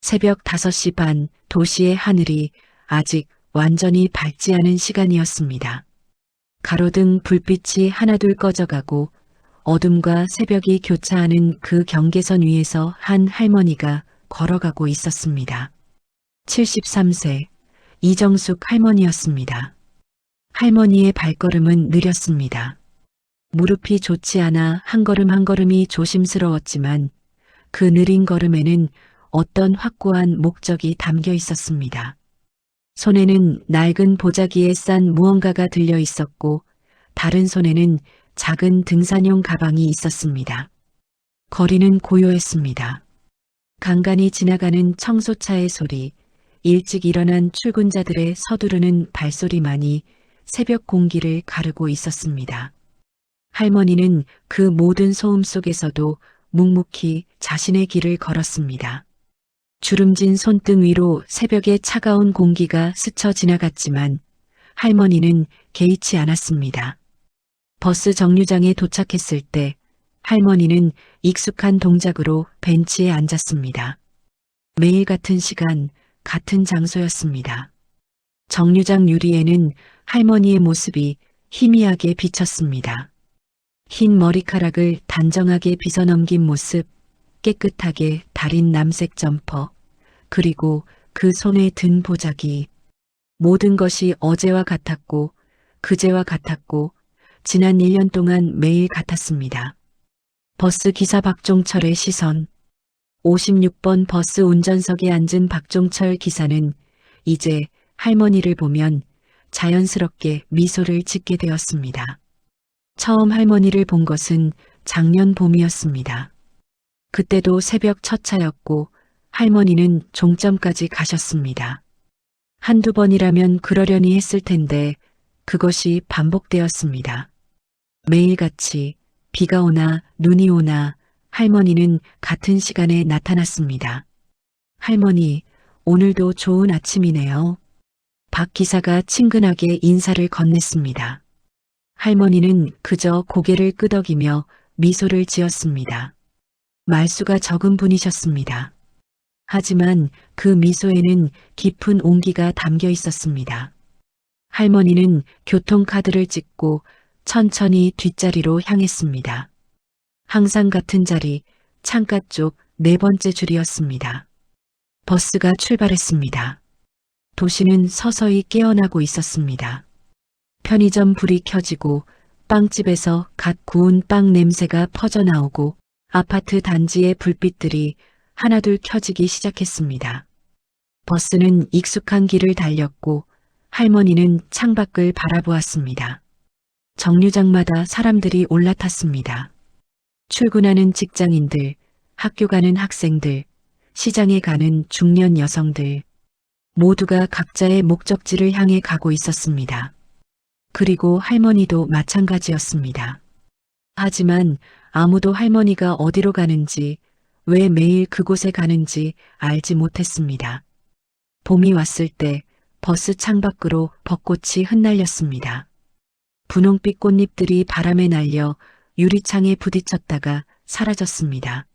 새벽 5시 반 도시의 하늘이 아직 완전히 밝지 않은 시간이었습니다. 가로등 불빛이 하나둘 꺼져가고 어둠과 새벽이 교차하는 그 경계선 위에서 한 할머니가 걸어가고 있었습니다. 73세 이정숙 할머니였습니다. 할머니의 발걸음은 느렸습니다. 무릎이 좋지 않아 한 걸음 한 걸음이 조심스러웠지만 그 느린 걸음에는 어떤 확고한 목적이 담겨 있었습니다. 손에는 낡은 보자기에 싼 무언가가 들려 있었고 다른 손에는 작은 등산용 가방이 있었습니다. 거리는 고요했습니다. 간간히 지나가는 청소차의 소리, 일찍 일어난 출근자들의 서두르는 발소리만이 새벽 공기를 가르고 있었습니다. 할머니는 그 모든 소음 속에서도 묵묵히 자신의 길을 걸었습니다. 주름진 손등 위로 새벽의 차가운 공기가 스쳐 지나갔지만 할머니는 개의치 않았습니다. 버스 정류장에 도착했을 때 할머니는 익숙한 동작으로 벤치에 앉았습니다. 매일 같은 시간, 같은 장소였습니다. 정류장 유리에는 할머니의 모습이 희미하게 비쳤습니다. 흰 머리카락을 단정하게 빗어넘긴 모습, 깨끗하게 다린 남색 점퍼, 그리고 그 손에 든 보자기. 모든 것이 어제와 같았고 그제와 같았고 지난 1년 동안 매일 같았습니다. 버스 기사 박종철의 시선. 56번 버스 운전석에 앉은 박종철 기사는 이제 할머니를 보면 자연스럽게 미소를 짓게 되었습니다. 처음 할머니를 본 것은 작년 봄이었습니다. 그때도 새벽 첫 차였고 할머니는 종점까지 가셨습니다. 한두 번이라면 그러려니 했을 텐데 그것이 반복되었습니다. 매일같이 비가 오나 눈이 오나 할머니는 같은 시간에 나타났습니다. 할머니, 오늘도 좋은 아침이네요. 박 기사가 친근하게 인사를 건넸습니다. 할머니는 그저 고개를 끄덕이며 미소를 지었습니다. 말수가 적은 분이셨습니다. 하지만 그 미소에는 깊은 온기가 담겨 있었습니다. 할머니는 교통카드를 찍고 천천히 뒷자리로 향했습니다. 항상 같은 자리, 창가 쪽 4번째 줄이었습니다. 버스가 출발했습니다. 도시는 서서히 깨어나고 있었습니다. 편의점 불이 켜지고 빵집에서 갓 구운 빵 냄새가 퍼져나오고 아파트 단지의 불빛들이 하나둘 켜지기 시작했습니다. 버스는 익숙한 길을 달렸고 할머니는 창밖을 바라보았습니다. 정류장마다 사람들이 올라탔습니다. 출근하는 직장인들, 학교 가는 학생들, 시장에 가는 중년 여성들, 모두가 각자의 목적지를 향해 가고 있었습니다. 그리고 할머니도 마찬가지였습니다. 하지만 아무도 할머니가 어디로 가는지, 왜 매일 그곳에 가는지 알지 못했습니다. 봄이 왔을 때 버스 창밖으로 벚꽃이 흩날렸습니다. 분홍빛 꽃잎들이 바람에 날려 유리창에 부딪혔다가 사라졌습니다.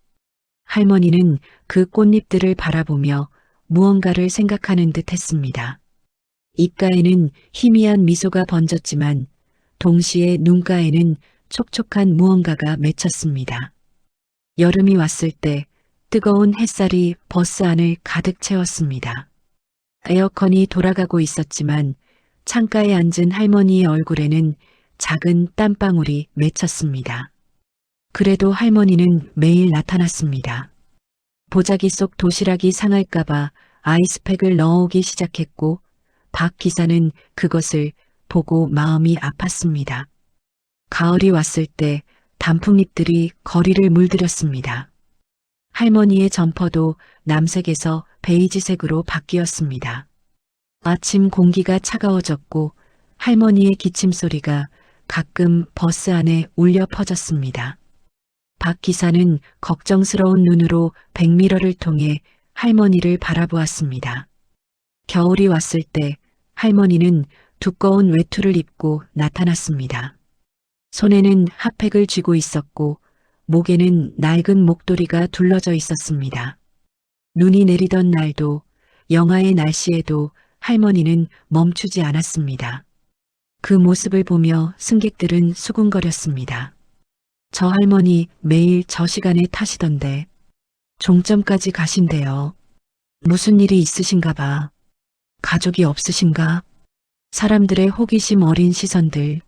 할머니는 그 꽃잎들을 바라보며 무언가를 생각하는 듯 했습니다. 입가에는 희미한 미소가 번졌지만 동시에 눈가에는 촉촉한 무언가가 맺혔습니다. 여름이 왔을 때 뜨거운 햇살이 버스 안을 가득 채웠습니다. 에어컨이 돌아가고 있었지만 창가에 앉은 할머니의 얼굴에는 작은 땀방울이 맺혔습니다. 그래도 할머니는 매일 나타났습니다. 보자기 속 도시락이 상할까봐 아이스팩을 넣어오기 시작했고 박 기사는 그것을 보고 마음이 아팠습니다. 가을이 왔을 때 단풍잎들이 거리를 물들였습니다. 할머니의 점퍼도 남색에서 베이지색으로 바뀌었습니다. 아침 공기가 차가워졌고 할머니의 기침 소리가 가끔 버스 안에 울려 퍼졌습니다. 박 기사는 걱정스러운 눈으로 백미러를 통해 할머니를 바라보았습니다. 겨울이 왔을 때 할머니는 두꺼운 외투를 입고 나타났습니다. 손에는 핫팩을 쥐고 있었고 목에는 낡은 목도리가 둘러져 있었습니다. 눈이 내리던 날도, 영하의 날씨에도 할머니는 멈추지 않았습니다. 그 모습을 보며 승객들은 수군거렸습니다. 저 할머니 매일 저 시간에 타시던데 종점까지 가신대요. 무슨 일이 있으신가 봐. 가족이 없으신가? 사람들의 호기심 어린 시선들.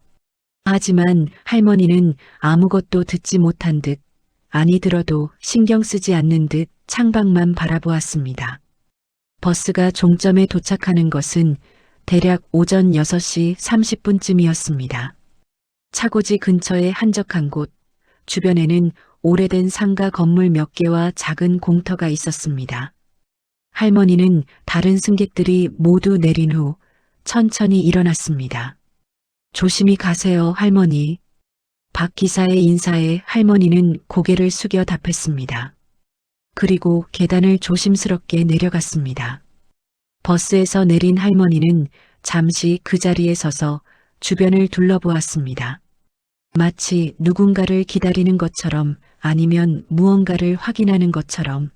하지만 할머니는 아무것도 듣지 못한 듯, 아니 들어도 신경 쓰지 않는 듯 창밖만 바라보았습니다. 버스가 종점에 도착하는 것은 대략 오전 6시 30분쯤이었습니다. 차고지 근처에 한적한 곳, 주변에는 오래된 상가 건물 몇 개와 작은 공터가 있었습니다. 할머니는 다른 승객들이 모두 내린 후 천천히 일어났습니다. 조심히 가세요, 할머니. 박 기사의 인사에 할머니는 고개를 숙여 답했습니다. 그리고 계단을 조심스럽게 내려갔습니다. 버스에서 내린 할머니는 잠시 그 자리에 서서 주변을 둘러보았습니다. 마치 누군가를 기다리는 것처럼 아니면 무언가를 확인하는 것처럼.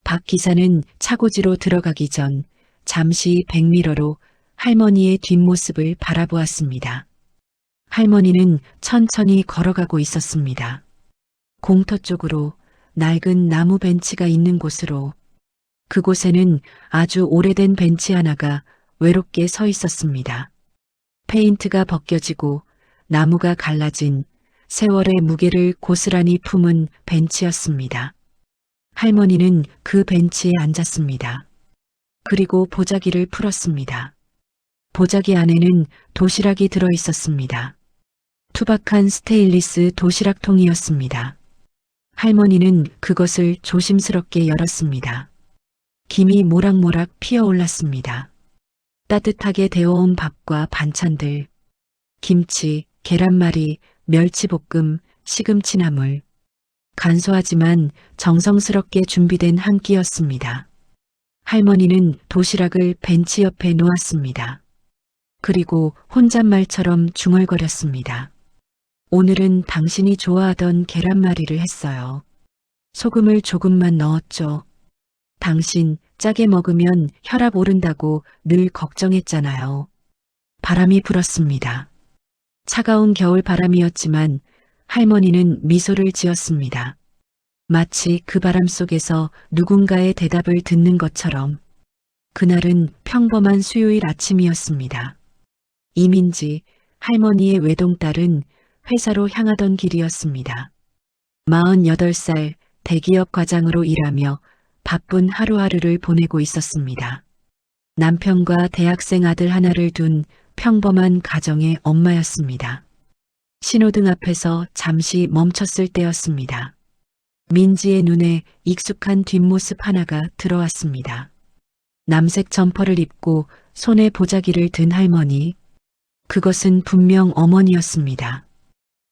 박 기사는 차고지로 들어가기 전 잠시 백미러로 할머니의 뒷모습을 바라보았습니다. 할머니는 천천히 걸어가고 있었습니다. 공터 쪽으로, 낡은 나무 벤치가 있는 곳으로. 그곳에는 아주 오래된 벤치 하나가 외롭게 서 있었습니다. 페인트가 벗겨지고 나무가 갈라진 세월의 무게를 고스란히 품은 벤치였습니다. 할머니는 그 벤치에 앉았습니다. 그리고 보자기를 풀었습니다. 보자기 안에는 도시락이 들어 있었습니다. 투박한 스테인리스 도시락통이었습니다. 할머니는 그것을 조심스럽게 열었습니다. 김이 모락모락 피어올랐습니다. 따뜻하게 데워온 밥과 반찬들, 김치, 계란말이, 멸치볶음, 시금치나물. 간소하지만 정성스럽게 준비된 한 끼였습니다. 할머니는 도시락을 벤치 옆에 놓았습니다. 그리고 혼잣말처럼 중얼거렸습니다. 오늘은 당신이 좋아하던 계란말이를 했어요. 소금을 조금만 넣었죠. 당신 짜게 먹으면 혈압 오른다고 늘 걱정했잖아요. 바람이 불었습니다. 차가운 겨울 바람이었지만 할머니는 미소를 지었습니다. 마치 그 바람 속에서 누군가의 대답을 듣는 것처럼. 그날은 평범한 수요일 아침이었습니다. 이민지, 할머니의 외동딸은 회사로 향하던 길이었습니다. 48살 대기업 과장으로 일하며 바쁜 하루하루를 보내고 있었습니다. 남편과 대학생 아들 하나를 둔 평범한 가정의 엄마였습니다. 신호등 앞에서 잠시 멈췄을 때였습니다. 민지의 눈에 익숙한 뒷모습 하나가 들어왔습니다. 남색 점퍼를 입고 손에 보자기를 든 할머니. 그것은 분명 어머니였습니다.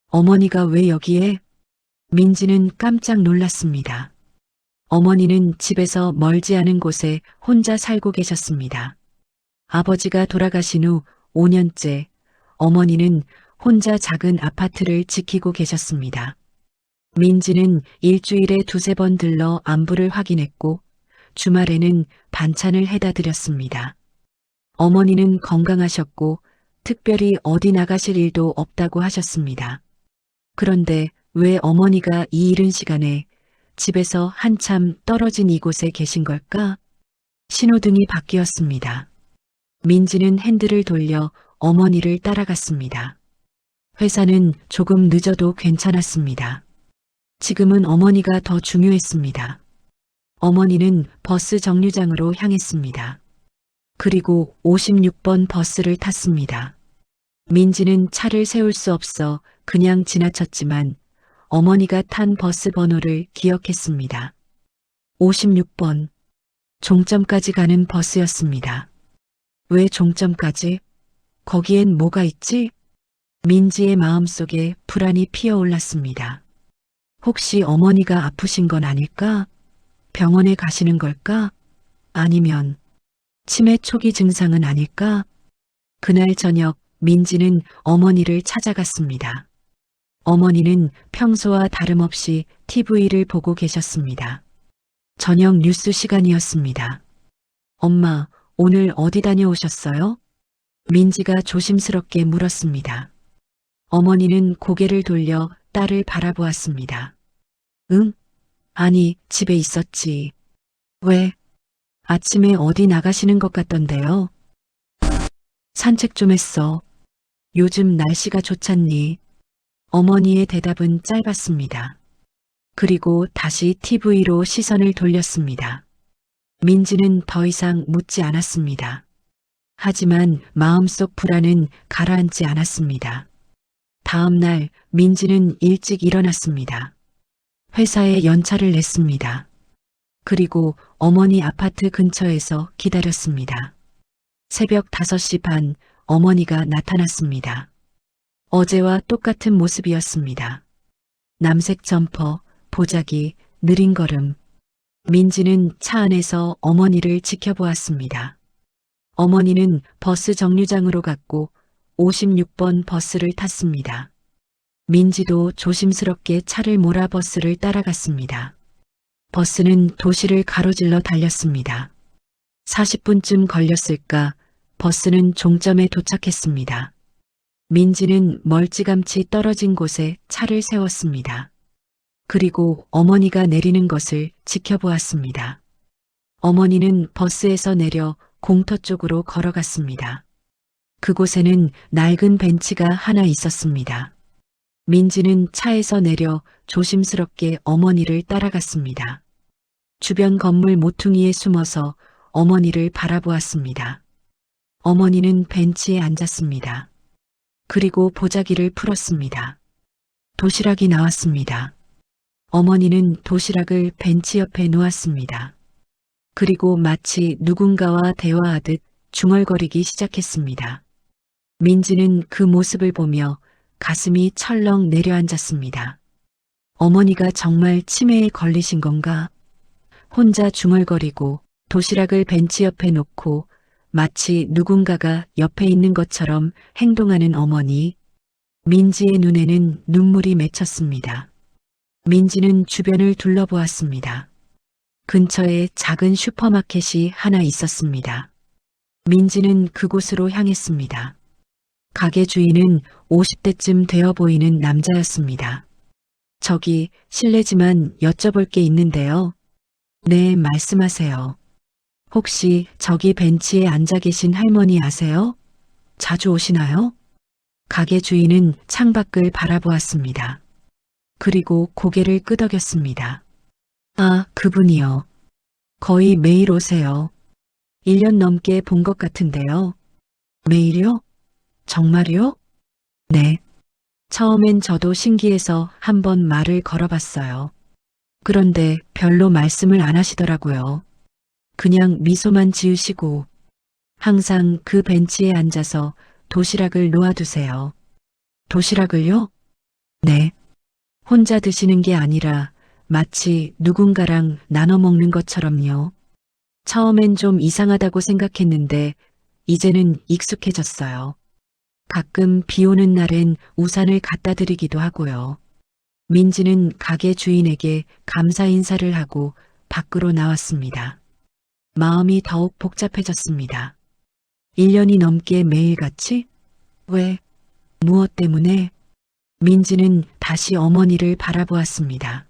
어머니가 왜 여기에? 민지는 깜짝 놀랐습니다. 어머니는 집에서 멀지 않은 곳에 혼자 살고 계셨습니다. 아버지가 돌아가신 후 5년째 어머니는 혼자 작은 아파트를 지키고 계셨습니다. 민지는 일주일에 2~3번 들러 안부를 확인했고 주말에는 반찬을 해다 드렸습니다. 어머니는 건강하셨고 특별히 어디 나가실 일도 없다고 하셨습니다. 그런데 왜 어머니가 이 이른 시간에 집에서 한참 떨어진 이곳에 계신 걸까? 신호등이 바뀌었습니다. 민지는 핸들을 돌려 어머니를 따라갔습니다. 회사는 조금 늦어도 괜찮았습니다. 지금은 어머니가 더 중요했습니다. 어머니는 버스 정류장으로 향했습니다. 그리고 56번 버스를 탔습니다. 민지는 차를 세울 수 없어 그냥 지나쳤지만 어머니가 탄 버스 번호를 기억했습니다. 56번. 종점까지 가는 버스였습니다. 왜 종점까지? 거기엔 뭐가 있지? 민지의 마음속에 불안이 피어올랐습니다. 혹시 어머니가 아프신 건 아닐까? 병원에 가시는 걸까? 아니면 치매 초기 증상은 아닐까? 그날 저녁 민지는 어머니를 찾아갔습니다. 어머니는 평소와 다름없이 TV를 보고 계셨습니다. 저녁 뉴스 시간이었습니다. 엄마, 오늘 어디 다녀오셨어요? 민지가 조심스럽게 물었습니다. 어머니는 고개를 돌려 딸을 바라보았습니다. 응? 아니, 집에 있었지. 왜? 아침에 어디 나가시는 것 같던데요? 산책 좀 했어. 요즘 날씨가 좋잖니? 어머니의 대답은 짧았습니다. 그리고 다시 TV로 시선을 돌렸습니다. 민지는 더 이상 묻지 않았습니다. 하지만 마음속 불안은 가라앉지 않았습니다. 다음 날 민지는 일찍 일어났습니다. 회사에 연차를 냈습니다. 그리고 어머니 아파트 근처에서 기다렸습니다. 새벽 5시 반 어머니가 나타났습니다. 어제와 똑같은 모습이었습니다. 남색 점퍼, 보자기, 느린 걸음. 민지는 차 안에서 어머니를 지켜보았습니다. 어머니는 버스 정류장으로 갔고 56번 버스를 탔습니다. 민지도 조심스럽게 차를 몰아 버스를 따라갔습니다. 버스는 도시를 가로질러 달렸습니다. 40분쯤 걸렸을까 버스는 종점에 도착했습니다. 민지는 멀찌감치 떨어진 곳에 차를 세웠습니다. 그리고 어머니가 내리는 것을 지켜보았습니다. 어머니는 버스에서 내려 공터 쪽으로 걸어갔습니다. 그곳에는 낡은 벤치가 하나 있었습니다. 민지는 차에서 내려 조심스럽게 어머니를 따라갔습니다. 주변 건물 모퉁이에 숨어서 어머니를 바라보았습니다. 어머니는 벤치에 앉았습니다. 그리고 보자기를 풀었습니다. 도시락이 나왔습니다. 어머니는 도시락을 벤치 옆에 놓았습니다. 그리고 마치 누군가와 대화하듯 중얼거리기 시작했습니다. 민지는 그 모습을 보며 가슴이 철렁 내려앉았습니다. 어머니가 정말 치매에 걸리신 건가? 혼자 중얼거리고 도시락을 벤치 옆에 놓고 마치 누군가가 옆에 있는 것처럼 행동하는 어머니. 민지의 눈에는 눈물이 맺혔습니다. 민지는 주변을 둘러보았습니다. 근처에 작은 슈퍼마켓이 하나 있었습니다. 민지는 그곳으로 향했습니다. 가게 주인은 50대쯤 되어 보이는 남자였습니다. 저기 실례지만 여쭤볼 게 있는데요. 네, 말씀하세요. 혹시 저기 벤치에 앉아 계신 할머니 아세요? 자주 오시나요? 가게 주인은 창밖을 바라보았습니다. 그리고 고개를 끄덕였습니다. 아, 그분이요. 거의 매일 오세요. 1년 넘게 본 것 같은데요. 매일요? 정말요? 네. 처음엔 저도 신기해서 한번 말을 걸어봤어요. 그런데 별로 말씀을 안 하시더라고요. 그냥 미소만 지으시고 항상 그 벤치에 앉아서 도시락을 놓아두세요. 도시락을요? 네. 혼자 드시는 게 아니라 마치 누군가랑 나눠 먹는 것처럼요. 처음엔 좀 이상하다고 생각했는데 이제는 익숙해졌어요. 가끔 비 오는 날엔 우산을 갖다 드리기도 하고요. 민지는 가게 주인에게 감사 인사를 하고 밖으로 나왔습니다. 마음이 더욱 복잡해졌습니다. 1년이 넘게 매일같이? 왜? 무엇 때문에? 민지는 다시 어머니를 바라보았습니다.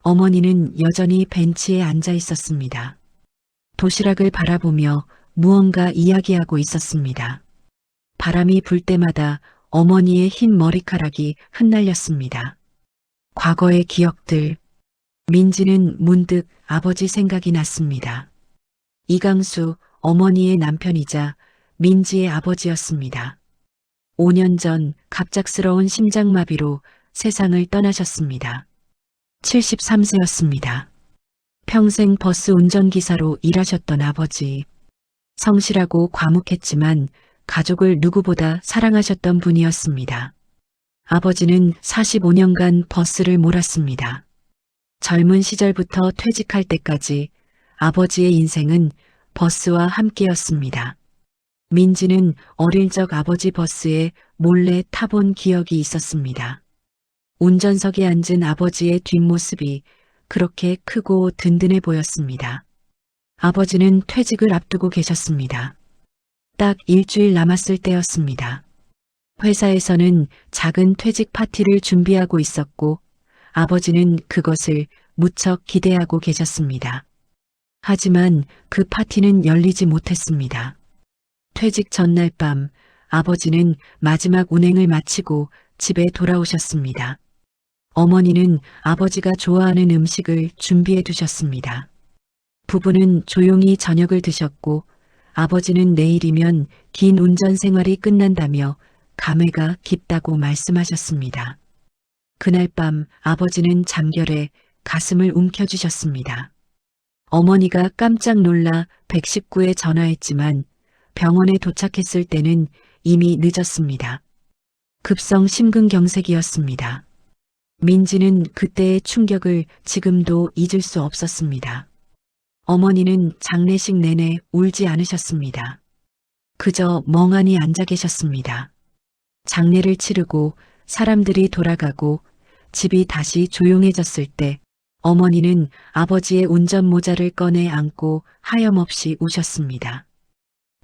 어머니는 여전히 벤치에 앉아 있었습니다. 도시락을 바라보며 무언가 이야기하고 있었습니다. 바람이 불 때마다 어머니의 흰 머리카락이 흩날렸습니다. 과거의 기억들. 민지는 문득 아버지 생각이 났습니다. 이강수, 어머니의 남편이자 민지의 아버지였습니다. 5년 전 갑작스러운 심장마비로 세상을 떠나셨습니다. 73세였습니다. 평생 버스 운전기사로 일하셨던 아버지. 성실하고 과묵했지만 가족을 누구보다 사랑하셨던 분이었습니다. 아버지는 45년간 버스를 몰았습니다. 젊은 시절부터 퇴직할 때까지 아버지의 인생은 버스와 함께였습니다. 민지는 어릴 적 아버지 버스에 몰래 타본 기억이 있었습니다. 운전석에 앉은 아버지의 뒷모습이 그렇게 크고 든든해 보였습니다. 아버지는 퇴직을 앞두고 계셨습니다. 딱 일주일 남았을 때였습니다. 회사에서는 작은 퇴직 파티를 준비하고 있었고 아버지는 그것을 무척 기대하고 계셨습니다. 하지만 그 파티는 열리지 못했습니다. 퇴직 전날 밤 아버지는 마지막 운행을 마치고 집에 돌아오셨습니다. 어머니는 아버지가 좋아하는 음식을 준비해 두셨습니다. 부부는 조용히 저녁을 드셨고 아버지는 내일이면 긴 운전 생활이 끝난다며 감회가 깊다고 말씀하셨습니다. 그날 밤 아버지는 잠결에 가슴을 움켜쥐셨습니다. 어머니가 깜짝 놀라 119에 전화했지만 병원에 도착했을 때는 이미 늦었습니다. 급성 심근경색이었습니다. 민지는 그때의 충격을 지금도 잊을 수 없었습니다. 어머니는 장례식 내내 울지 않으셨습니다. 그저 멍하니 앉아 계셨습니다. 장례를 치르고 사람들이 돌아가고 집이 다시 조용해졌을 때 어머니는 아버지의 운전모자를 꺼내 안고 하염없이 우셨습니다.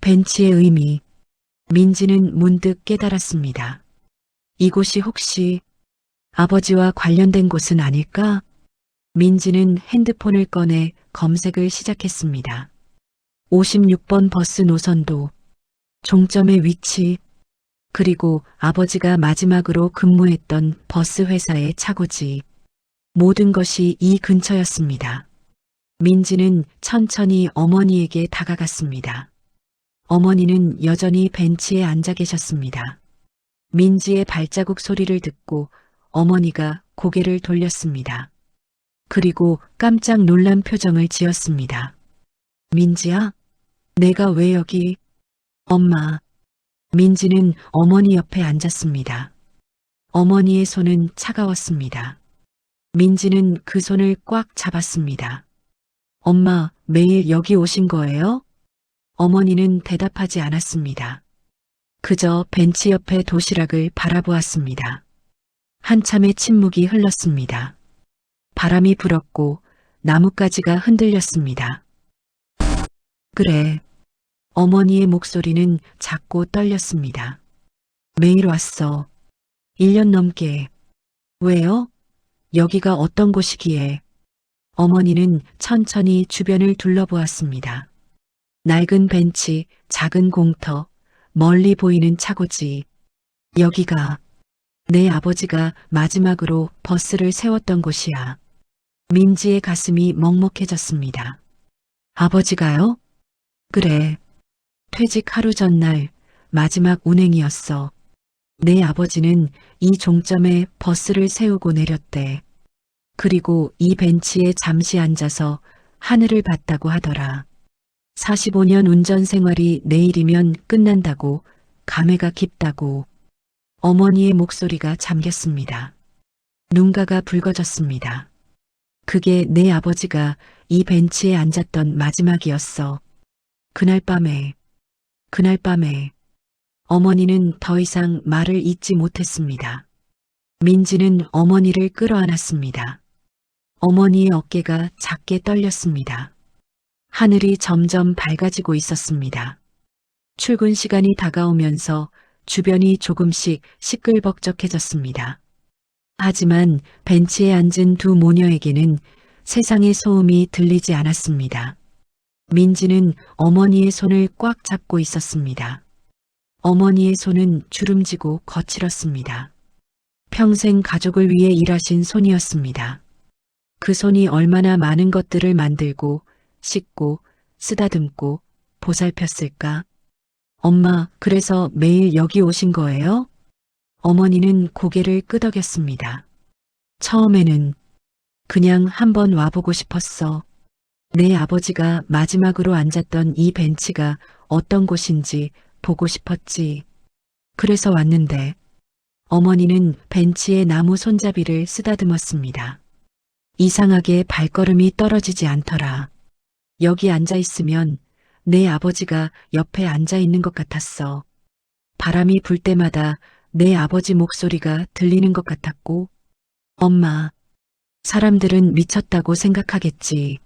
벤치의 의미, 민지는 문득 깨달았습니다. 이곳이 혹시 아버지와 관련된 곳은 아닐까? 민지는 핸드폰을 꺼내 검색을 시작했습니다. 56번 버스 노선도, 종점의 위치, 그리고 아버지가 마지막으로 근무했던 버스 회사의 차고지. 모든 것이 이 근처였습니다. 민지는 천천히 어머니에게 다가갔습니다. 어머니는 여전히 벤치에 앉아 계셨습니다. 민지의 발자국 소리를 듣고 어머니가 고개를 돌렸습니다. 그리고 깜짝 놀란 표정을 지었습니다. 민지야? 내가 왜 여기? 엄마. 민지는 어머니 옆에 앉았습니다. 어머니의 손은 차가웠습니다. 민지는 그 손을 꽉 잡았습니다. 엄마, 매일 여기 오신 거예요? 어머니는 대답하지 않았습니다. 그저 벤치 옆에 도시락을 바라보았습니다. 한참의 침묵이 흘렀습니다. 바람이 불었고 나뭇가지가 흔들렸습니다. 그래. 어머니의 목소리는 작고 떨렸습니다. 매일 왔어. 1년 넘게. 왜요? 여기가 어떤 곳이기에? 어머니는 천천히 주변을 둘러보았습니다. 낡은 벤치, 작은 공터, 멀리 보이는 차고지. 여기가 내 아버지가 마지막으로 버스를 세웠던 곳이야. 민지의 가슴이 먹먹해졌습니다. 아버지가요? 그래. 퇴직 하루 전날 마지막 운행이었어. 내 아버지는 이 종점에 버스를 세우고 내렸대. 그리고 이 벤치에 잠시 앉아서 하늘을 봤다고 하더라. 45년 운전 생활이 내일이면 끝난다고, 감회가 깊다고. 어머니의 목소리가 잠겼습니다. 눈가가 붉어졌습니다. 그게 내 아버지가 이 벤치에 앉았던 마지막이었어. 그날 밤에 어머니는 더 이상 말을 잇지 못했습니다. 민지는 어머니를 끌어안았습니다. 어머니의 어깨가 작게 떨렸습니다. 하늘이 점점 밝아지고 있었습니다. 출근 시간이 다가오면서 주변이 조금씩 시끌벅적해졌습니다. 하지만 벤치에 앉은 두 모녀에게는 세상의 소음이 들리지 않았습니다. 민지는 어머니의 손을 꽉 잡고 있었습니다. 어머니의 손은 주름지고 거칠었습니다. 평생 가족을 위해 일하신 손이었습니다. 그 손이 얼마나 많은 것들을 만들고 씻고 쓰다듬고 보살폈을까? 엄마, 그래서 매일 여기 오신 거예요? 어머니는 고개를 끄덕였습니다. 처음에는 그냥 한번 와보고 싶었어. 내 아버지가 마지막으로 앉았던 이 벤치가 어떤 곳인지 보고 싶었지. 그래서 왔는데 어머니는 벤치의 나무 손잡이를 쓰다듬었습니다. 이상하게 발걸음이 떨어지지 않더라. 여기 앉아 있으면 내 아버지가 옆에 앉아 있는 것 같았어. 바람이 불 때마다 내 아버지 목소리가 들리는 것 같았고, 엄마, 사람들은 미쳤다고 생각하겠지.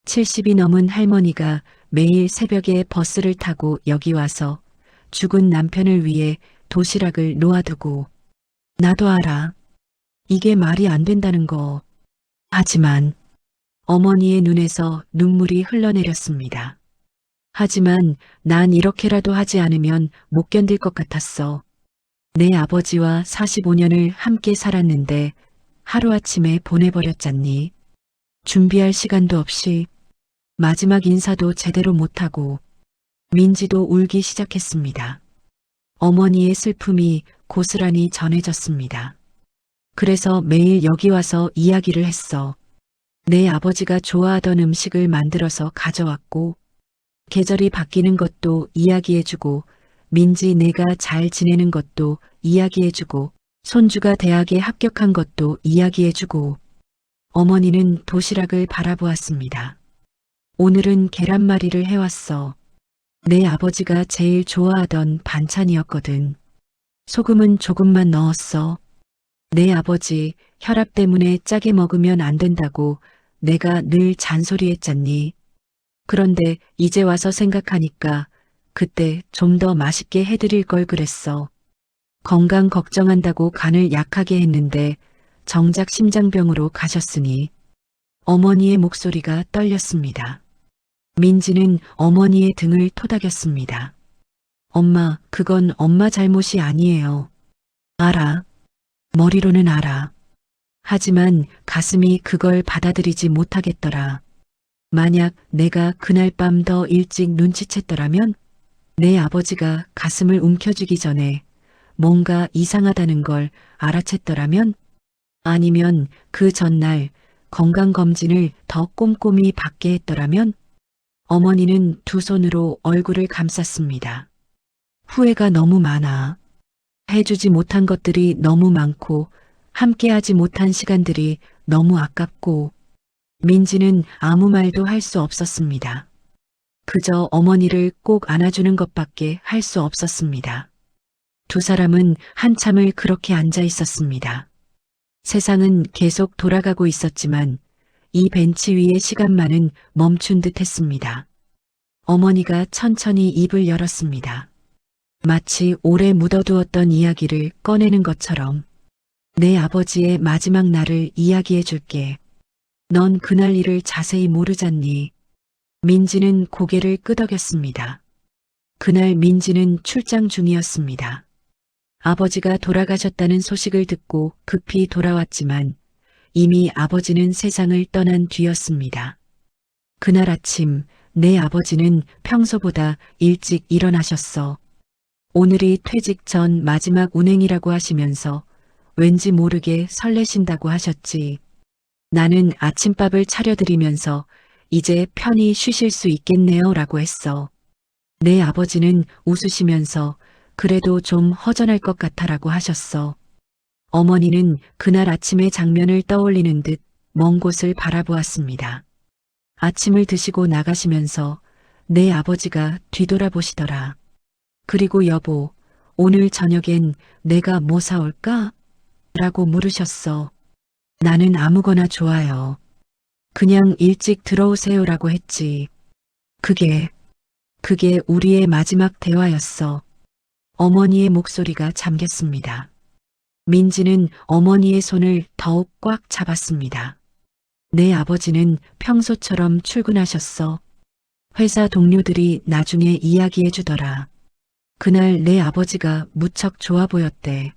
70이 넘은 할머니가 매일 새벽에 버스를 타고 여기 와서 죽은 남편을 위해 도시락을 놓아두고. 나도 알아. 이게 말이 안 된다는 거. 하지만 어머니의 눈에서 눈물이 흘러내렸습니다. 하지만 난 이렇게라도 하지 않으면 못 견딜 것 같았어. 내 아버지와 45년을 함께 살았는데 하루아침에 보내버렸잖니. 준비할 시간도 없이 마지막 인사도 제대로 못하고. 민지도 울기 시작했습니다. 어머니의 슬픔이 고스란히 전해졌습니다. 그래서 매일 여기 와서 이야기를 했어. 내 아버지가 좋아하던 음식을 만들어서 가져왔고, 계절이 바뀌는 것도 이야기해주고, 민지 내가 잘 지내는 것도 이야기해주고, 손주가 대학에 합격한 것도 이야기해주고. 어머니는 도시락을 바라보았습니다. 오늘은 계란말이를 해왔어. 내 아버지가 제일 좋아하던 반찬이었거든. 소금은 조금만 넣었어. 내 아버지 혈압 때문에 짜게 먹으면 안 된다고 내가 늘 잔소리했잖니. 그런데 이제 와서 생각하니까 그때 좀 더 맛있게 해드릴 걸 그랬어. 건강 걱정한다고 간을 약하게 했는데 정작 심장병으로 가셨으니. 어머니의 목소리가 떨렸습니다. 민지는 어머니의 등을 토닥였습니다. 엄마, 그건 엄마 잘못이 아니에요. 알아. 머리로는 알아. 하지만 가슴이 그걸 받아들이지 못하겠더라. 만약 내가 그날 밤 더 일찍 눈치챘더라면 내 아버지가 가슴을 움켜쥐기 전에 뭔가 이상하다는 걸 알아챘더라면, 아니면 그 전날 건강검진을 더 꼼꼼히 받게 했더라면. 어머니는 두 손으로 얼굴을 감쌌습니다. 후회가 너무 많아. 해주지 못한 것들이 너무 많고 함께하지 못한 시간들이 너무 아깝고. 민지는 아무 말도 할 수 없었습니다. 그저 어머니를 꼭 안아주는 것밖에 할 수 없었습니다. 두 사람은 한참을 그렇게 앉아 있었습니다. 세상은 계속 돌아가고 있었지만 이 벤치 위의 시간만은 멈춘 듯 했습니다. 어머니가 천천히 입을 열었습니다. 마치 오래 묻어두었던 이야기를 꺼내는 것처럼. 내 아버지의 마지막 날을 이야기해 줄게. 넌 그날 일을 자세히 모르잖니. 민지는 고개를 끄덕였습니다. 그날 민지는 출장 중이었습니다. 아버지가 돌아가셨다는 소식을 듣고 급히 돌아왔지만 이미 아버지는 세상을 떠난 뒤였습니다. 그날 아침 내 아버지는 평소보다 일찍 일어나셨어. 오늘이 퇴직 전 마지막 운행이라고 하시면서 왠지 모르게 설레신다고 하셨지. 나는 아침밥을 차려드리면서 이제 편히 쉬실 수 있겠네요 라고 했어. 내 아버지는 웃으시면서 그래도 좀 허전할 것 같아라고 하셨어. 어머니는 그날 아침의 장면을 떠올리는 듯 먼 곳을 바라보았습니다. 아침을 드시고 나가시면서 내 아버지가 뒤돌아보시더라. 그리고 여보, 오늘 저녁엔 내가 뭐 사올까? 라고 물으셨어. 나는 아무거나 좋아요. 그냥 일찍 들어오세요라고 했지. 그게 우리의 마지막 대화였어. 어머니의 목소리가 잠겼습니다. 민지는 어머니의 손을 더욱 꽉 잡았습니다. 내 아버지는 평소처럼 출근하셨어. 회사 동료들이 나중에 이야기해 주더라. 그날 내 아버지가 무척 좋아 보였대.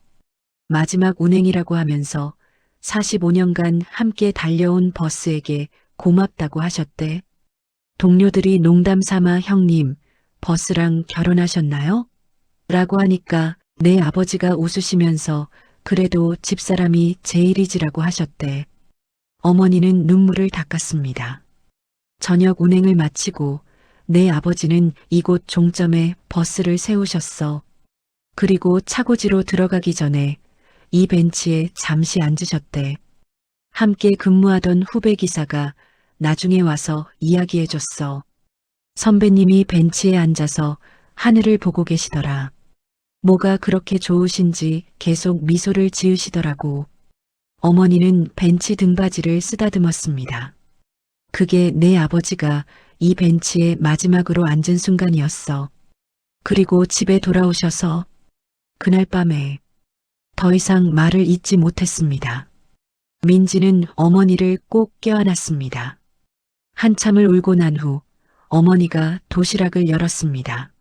마지막 운행이라고 하면서 45년간 함께 달려온 버스에게 고맙다고 하셨대. 동료들이 농담 삼아 형님, 버스랑 결혼하셨나요? 라고 하니까 내 아버지가 웃으시면서 그래도 집사람이 제일이지라고 하셨대. 어머니는 눈물을 닦았습니다. 저녁 운행을 마치고 내 아버지는 이곳 종점에 버스를 세우셨어. 그리고 차고지로 들어가기 전에 이 벤치에 잠시 앉으셨대. 함께 근무하던 후배 기사가 나중에 와서 이야기해줬어. 선배님이 벤치에 앉아서 하늘을 보고 계시더라. 뭐가 그렇게 좋으신지 계속 미소를 지으시더라고. 어머니는 벤치 등받이를 쓰다듬었습니다. 그게 내 아버지가 이 벤치에 마지막으로 앉은 순간이었어. 그리고 집에 돌아오셔서 그날 밤에 더 이상 말을 잇지 못했습니다. 민지는 어머니를 꼭 껴안았습니다. 한참을 울고 난 후 어머니가 도시락을 열었습니다.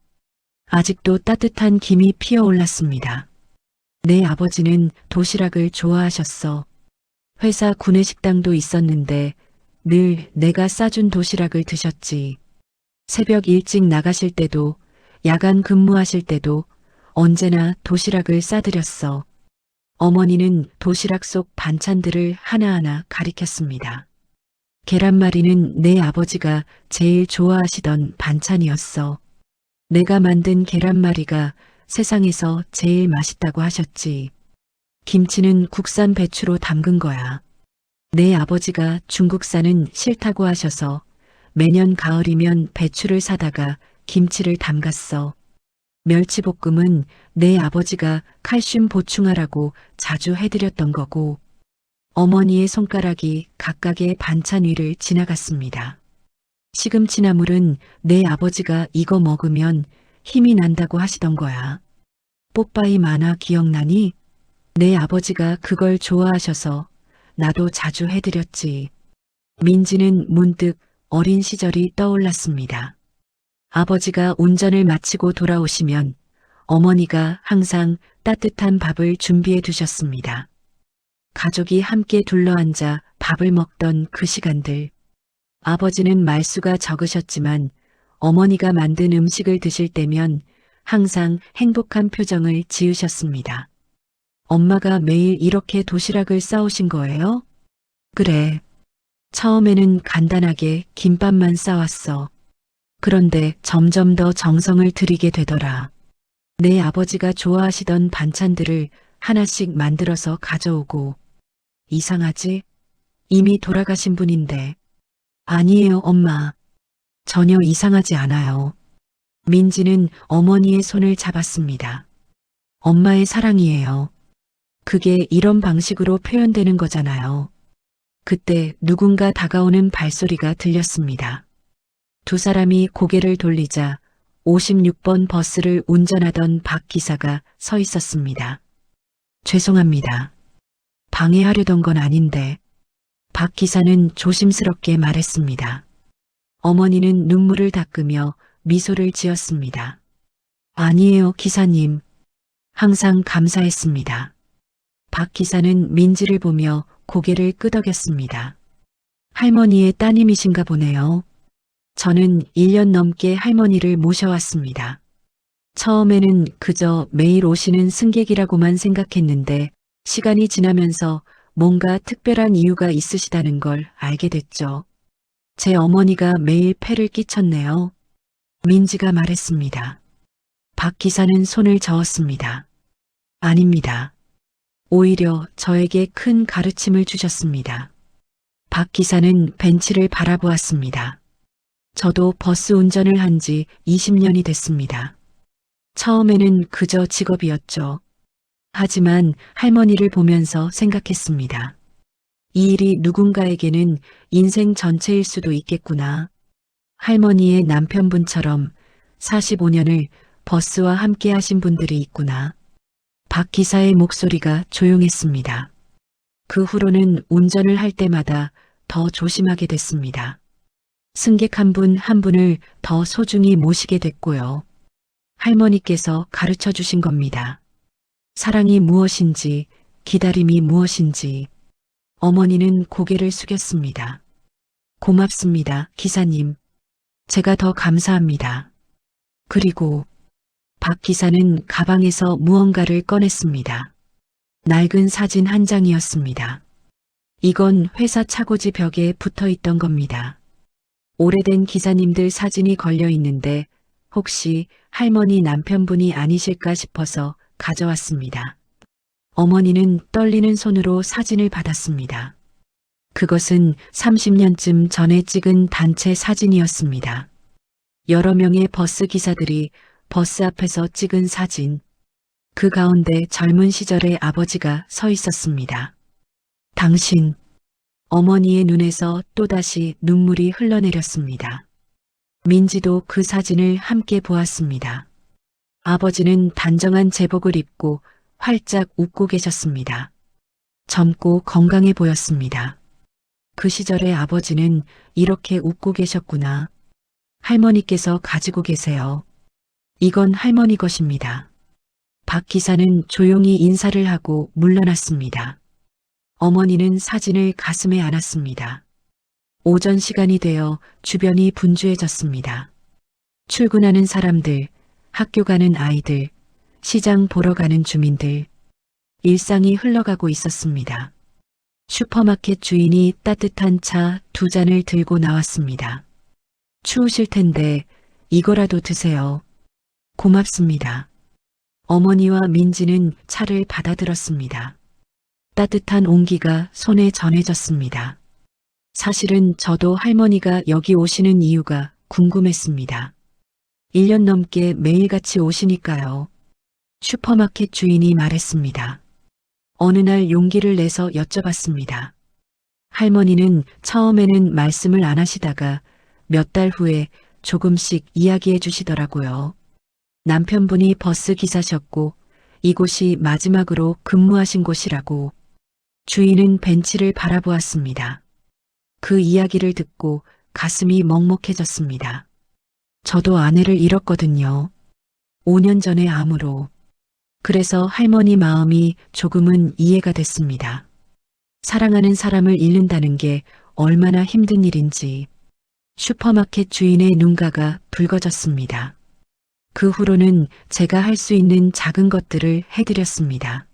아직도 따뜻한 김이 피어올랐습니다. 내 아버지는 도시락을 좋아하셨어. 회사 구내식당도 있었는데 늘 내가 싸준 도시락을 드셨지. 새벽 일찍 나가실 때도 야간 근무하실 때도 언제나 도시락을 싸드렸어. 어머니는 도시락 속 반찬들을 하나하나 가리켰습니다. 계란말이는 내 아버지가 제일 좋아하시던 반찬이었어. 내가 만든 계란말이가 세상에서 제일 맛있다고 하셨지. 김치는 국산 배추로 담근 거야. 내 아버지가 중국산은 싫다고 하셔서 매년 가을이면 배추를 사다가 김치를 담갔어. 멸치볶음은 내 아버지가 칼슘 보충하라고 자주 해드렸던 거고, 어머니의 손가락이 각각의 반찬 위를 지나갔습니다. 시금치나물은 내 아버지가 이거 먹으면 힘이 난다고 하시던 거야. 뽀빠이 만화 기억나니? 내 아버지가 그걸 좋아하셔서 나도 자주 해드렸지. 민지는 문득 어린 시절이 떠올랐습니다. 아버지가 운전을 마치고 돌아오시면 어머니가 항상 따뜻한 밥을 준비해 두셨습니다. 가족이 함께 둘러앉아 밥을 먹던 그 시간들. 아버지는 말수가 적으셨지만 어머니가 만든 음식을 드실 때면 항상 행복한 표정을 지으셨습니다. 엄마가 매일 이렇게 도시락을 싸오신 거예요? 그래. 처음에는 간단하게 김밥만 싸왔어. 그런데 점점 더 정성을 들이게 되더라. 내 아버지가 좋아하시던 반찬들을 하나씩 만들어서 가져오고. 이상하지? 이미 돌아가신 분인데. 아니에요, 엄마. 전혀 이상하지 않아요. 민지는 어머니의 손을 잡았습니다. 엄마의 사랑이에요. 그게 이런 방식으로 표현되는 거잖아요. 그때 누군가 다가오는 발소리가 들렸습니다. 두 사람이 고개를 돌리자 56번 버스를 운전하던 박 기사가 서 있었습니다. 죄송합니다. 방해하려던 건 아닌데. 박 기사는 조심스럽게 말했습니다. 어머니는 눈물을 닦으며 미소를 지었습니다. 아니에요, 기사님. 항상 감사했습니다. 박 기사는 민지를 보며 고개를 끄덕였습니다. 할머니의 따님이신가 보네요. 저는 1년 넘게 할머니를 모셔왔습니다. 처음에는 그저 매일 오시는 승객이라고만 생각했는데 시간이 지나면서 뭔가 특별한 이유가 있으시다는 걸 알게 됐죠. 제 어머니가 매일 폐를 끼쳤네요. 민지가 말했습니다. 박 기사는 손을 저었습니다. 아닙니다. 오히려 저에게 큰 가르침을 주셨습니다. 박 기사는 벤치를 바라보았습니다. 저도 버스 운전을 한 지 20년이 됐습니다. 처음에는 그저 직업이었죠. 하지만 할머니를 보면서 생각했습니다. 이 일이 누군가에게는 인생 전체일 수도 있겠구나. 할머니의 남편분처럼 45년을 버스와 함께 하신 분들이 있구나. 박 기사의 목소리가 조용했습니다. 그 후로는 운전을 할 때마다 더 조심하게 됐습니다. 승객 한 분 한 분을 더 소중히 모시게 됐고요. 할머니께서 가르쳐 주신 겁니다. 사랑이 무엇인지, 기다림이 무엇인지. 어머니는 고개를 숙였습니다. 고맙습니다, 기사님. 제가 더 감사합니다. 그리고 박 기사는 가방에서 무언가를 꺼냈습니다. 낡은 사진 한 장이었습니다. 이건 회사 차고지 벽에 붙어 있던 겁니다. 오래된 기사님들 사진이 걸려 있는데 혹시 할머니 남편분이 아니실까 싶어서 가져왔습니다. 어머니는 떨리는 손으로 사진을 받았습니다. 그것은 30년쯤 전에 찍은 단체 사진이었습니다. 여러 명의 버스 기사들이 버스 앞에서 찍은 사진. 그 가운데 젊은 시절의 아버지가 서 있었습니다. 당신, 어머니의 눈에서 또다시 눈물이 흘러내렸습니다. 민지도 그 사진을 함께 보았습니다. 아버지는 단정한 제복을 입고 활짝 웃고 계셨습니다. 젊고 건강해 보였습니다. 그 시절의 아버지는 이렇게 웃고 계셨구나. 할머니께서 가지고 계세요. 이건 할머니 것입니다. 박 기사는 조용히 인사를 하고 물러났습니다. 어머니는 사진을 가슴에 안았습니다. 오전 시간이 되어 주변이 분주해졌습니다. 출근하는 사람들, 학교 가는 아이들, 시장 보러 가는 주민들, 일상이 흘러가고 있었습니다. 슈퍼마켓 주인이 따뜻한 차 2잔을 들고 나왔습니다. 추우실 텐데 이거라도 드세요. 고맙습니다. 어머니와 민지는 차를 받아들었습니다. 따뜻한 온기가 손에 전해졌습니다. 사실은 저도 할머니가 여기 오시는 이유가 궁금했습니다. 1년 넘게 매일같이 오시니까요. 슈퍼마켓 주인이 말했습니다. 어느 날 용기를 내서 여쭤봤습니다. 할머니는 처음에는 말씀을 안 하시다가 몇 달 후에 조금씩 이야기해 주시더라고요. 남편분이 버스 기사셨고 이곳이 마지막으로 근무하신 곳이라고. 주인은 벤치를 바라보았습니다. 그 이야기를 듣고 가슴이 먹먹해졌습니다. 저도 아내를 잃었거든요. 5년 전에 암으로. 그래서 할머니 마음이 조금은 이해가 됐습니다. 사랑하는 사람을 잃는다는 게 얼마나 힘든 일인지. 슈퍼마켓 주인의 눈가가 붉어졌습니다. 그 후로는 제가 할 수 있는 작은 것들을 해드렸습니다.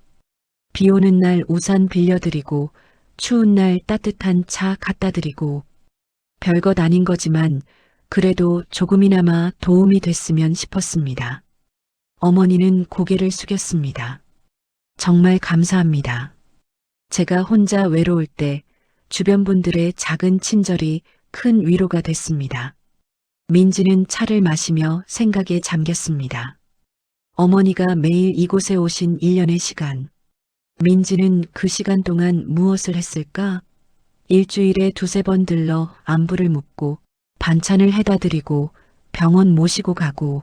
비 오는 날 우산 빌려드리고 추운 날 따뜻한 차 갖다 드리고 별것 아닌 거지만 그래도 조금이나마 도움이 됐으면 싶었습니다. 어머니는 고개를 숙였습니다. 정말 감사합니다. 제가 혼자 외로울 때 주변 분들의 작은 친절이 큰 위로가 됐습니다. 민지는 차를 마시며 생각에 잠겼습니다. 어머니가 매일 이곳에 오신 1년의 시간. 민지는 그 시간 동안 무엇을 했을까? 일주일에 2~3번 들러 안부를 묻고 반찬을 해다 드리고 병원 모시고 가고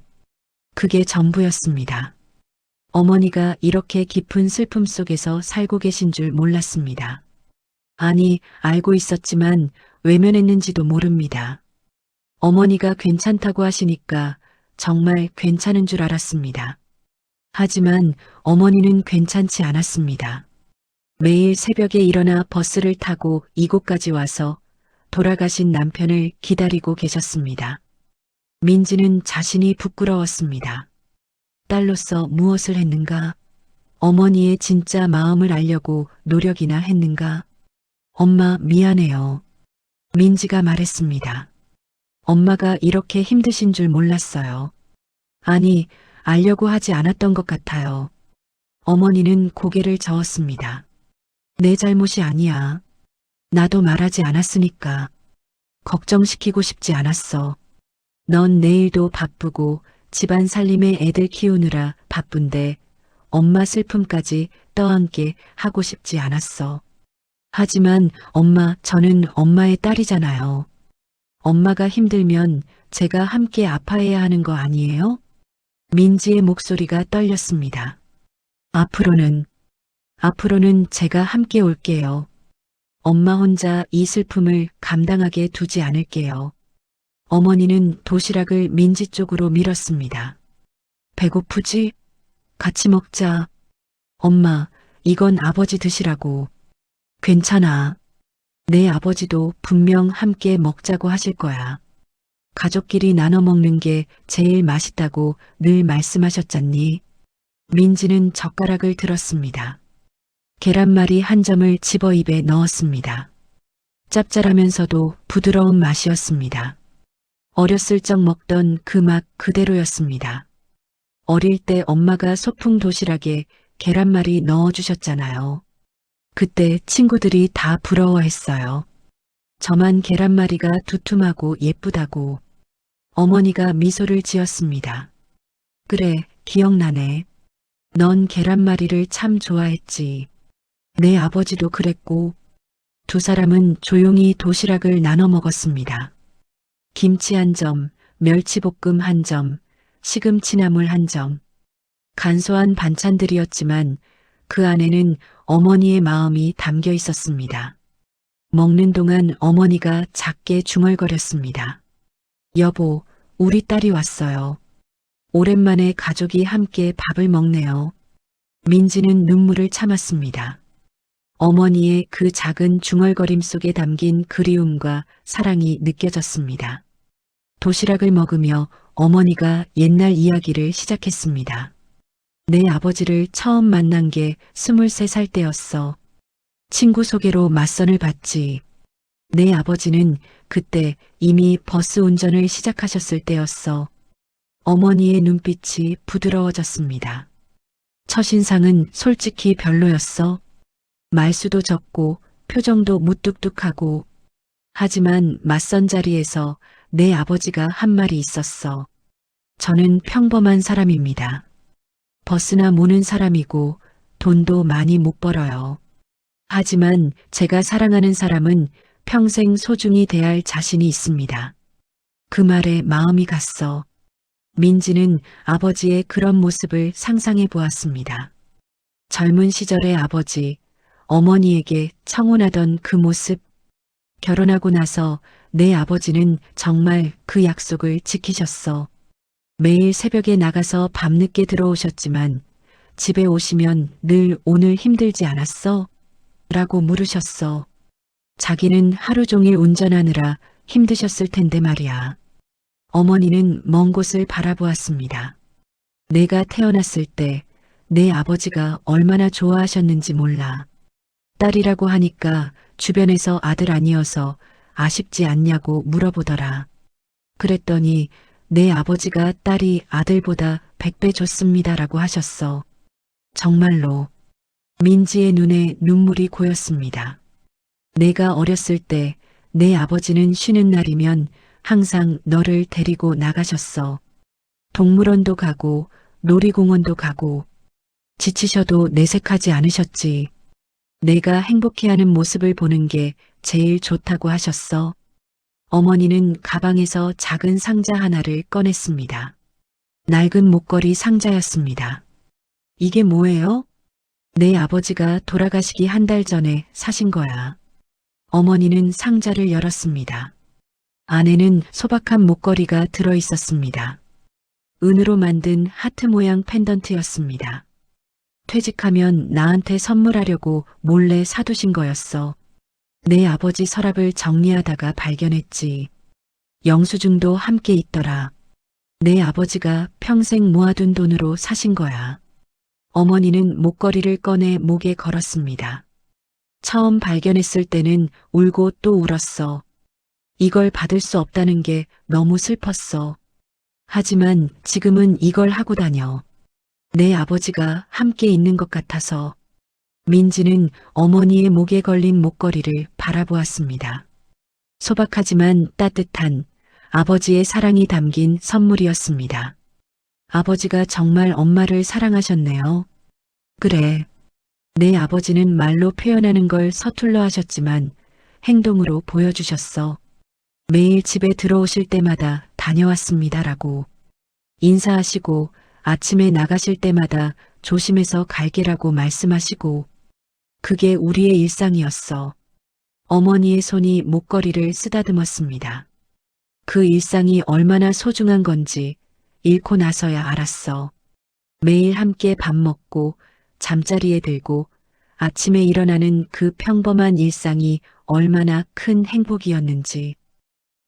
그게 전부였습니다. 어머니가 이렇게 깊은 슬픔 속에서 살고 계신 줄 몰랐습니다. 아니, 알고 있었지만 외면했는지도 모릅니다. 어머니가 괜찮다고 하시니까 정말 괜찮은 줄 알았습니다. 하지만 어머니는 괜찮지 않았습니다. 매일 새벽에 일어나 버스를 타고 이곳까지 와서 돌아가신 남편을 기다리고 계셨습니다. 민지는 자신이 부끄러웠습니다. 딸로서 무엇을 했는가? 어머니의 진짜 마음을 알려고 노력이나 했는가? 엄마 미안해요. 민지가 말했습니다. 엄마가 이렇게 힘드신 줄 몰랐어요. 아니, 알려고 하지 않았던 것 같아요. 어머니는 고개를 저었습니다. 내 잘못이 아니야. 나도 말하지 않았으니까. 걱정시키고 싶지 않았어. 넌 내일도 바쁘고 집안 살림에 애들 키우느라 바쁜데 엄마 슬픔까지 떠안게 하고 싶지 않았어. 하지만 엄마, 저는 엄마의 딸이잖아요. 엄마가 힘들면 제가 함께 아파해야 하는 거 아니에요? 민지의 목소리가 떨렸습니다. 앞으로는 제가 함께 올게요. 엄마 혼자 이 슬픔을 감당하게 두지 않을게요. 어머니는 도시락을 민지 쪽으로 밀었습니다. 배고프지? 같이 먹자. 엄마, 이건 아버지 드시라고. 괜찮아. 내 아버지도 분명 함께 먹자고 하실 거야. 가족끼리 나눠 먹는 게 제일 맛있다고 늘 말씀하셨잖니. 민지는 젓가락을 들었습니다. 계란말이 한 점을 집어 입에 넣었습니다. 짭짤하면서도 부드러운 맛이었습니다. 어렸을 적 먹던 그 맛 그대로였습니다. 어릴 때 엄마가 소풍 도시락에 계란말이 넣어주셨잖아요. 그때 친구들이 다 부러워했어요. 저만 계란말이가 두툼하고 예쁘다고. 어머니가 미소를 지었습니다. 그래, 기억나네. 넌 계란말이를 참 좋아했지. 내 아버지도 그랬고 두 사람은 조용히 도시락을 나눠 먹었습니다. 김치 한 점, 멸치볶음 한 점, 시금치나물 한 점. 간소한 반찬들이었지만 그 안에는 어머니의 마음이 담겨 있었습니다. 먹는 동안 어머니가 작게 중얼거렸습니다. 여보, 우리 딸이 왔어요. 오랜만에 가족이 함께 밥을 먹네요. 민지는 눈물을 참았습니다. 어머니의 그 작은 중얼거림 속에 담긴 그리움과 사랑이 느껴졌습니다. 도시락을 먹으며 어머니가 옛날 이야기를 시작했습니다. 내 아버지를 처음 만난 게 23살 때였어. 친구 소개로 맞선을 봤지. 내 아버지는 그때 이미 버스 운전을 시작하셨을 때였어. 어머니의 눈빛이 부드러워졌습니다. 첫인상은 솔직히 별로였어. 말수도 적고 표정도 무뚝뚝하고. 하지만 맞선 자리에서 내 아버지가 한 말이 있었어. 저는 평범한 사람입니다. 버스나 모는 사람이고 돈도 많이 못 벌어요. 하지만 제가 사랑하는 사람은 평생 소중히 대할 자신이 있습니다. 그 말에 마음이 갔어. 민지는 아버지의 그런 모습을 상상해 보았습니다. 젊은 시절의 아버지, 어머니에게 청혼하던 그 모습. 결혼하고 나서 내 아버지는 정말 그 약속을 지키셨어. 매일 새벽에 나가서 밤늦게 들어오셨지만 집에 오시면 늘 오늘 힘들지 않았어? 라고 물으셨어. 자기는 하루 종일 운전하느라 힘드셨을 텐데 말이야. 어머니는 먼 곳을 바라보았습니다. 내가 태어났을 때 내 아버지가 얼마나 좋아하셨는지 몰라. 딸이라고 하니까 주변에서 아들 아니어서 아쉽지 않냐고 물어보더라. 그랬더니 내 아버지가 딸이 아들보다 100배 좋습니다라고 하셨어. 정말로. 민지의 눈에 눈물이 고였습니다. 내가 어렸을 때 내 아버지는 쉬는 날이면 항상 너를 데리고 나가셨어. 동물원도 가고 놀이공원도 가고. 지치셔도 내색하지 않으셨지. 내가 행복해하는 모습을 보는 게 제일 좋다고 하셨어. 어머니는 가방에서 작은 상자 하나를 꺼냈습니다. 낡은 목걸이 상자였습니다. 이게 뭐예요? 내 아버지가 돌아가시기 한 달 전에 사신 거야. 어머니는 상자를 열었습니다. 안에는 소박한 목걸이가 들어 있었습니다. 은으로 만든 하트 모양 펜던트였습니다. 퇴직하면 나한테 선물하려고 몰래 사두신 거였어. 내 아버지 서랍을 정리하다가 발견했지. 영수증도 함께 있더라. 내 아버지가 평생 모아둔 돈으로 사신 거야. 어머니는 목걸이를 꺼내 목에 걸었습니다. 처음 발견했을 때는 울고 또 울었어. 이걸 받을 수 없다는 게 너무 슬펐어. 하지만 지금은 이걸 하고 다녀. 내 아버지가 함께 있는 것 같아서. 민지는 어머니의 목에 걸린 목걸이를 바라보았습니다. 소박하지만 따뜻한 아버지의 사랑이 담긴 선물이었습니다. 아버지가 정말 엄마를 사랑하셨네요. 그래. 내 아버지는 말로 표현하는 걸 서툴러 하셨지만 행동으로 보여주셨어. 매일 집에 들어오실 때마다 다녀왔습니다라고. 인사하시고 아침에 나가실 때마다 조심해서 갈게라고 말씀하시고. 그게 우리의 일상이었어. 어머니의 손이 목걸이를 쓰다듬었습니다. 그 일상이 얼마나 소중한 건지 잃고 나서야 알았어. 매일 함께 밥 먹고 잠자리에 들고 아침에 일어나는 그 평범한 일상이 얼마나 큰 행복이었는지.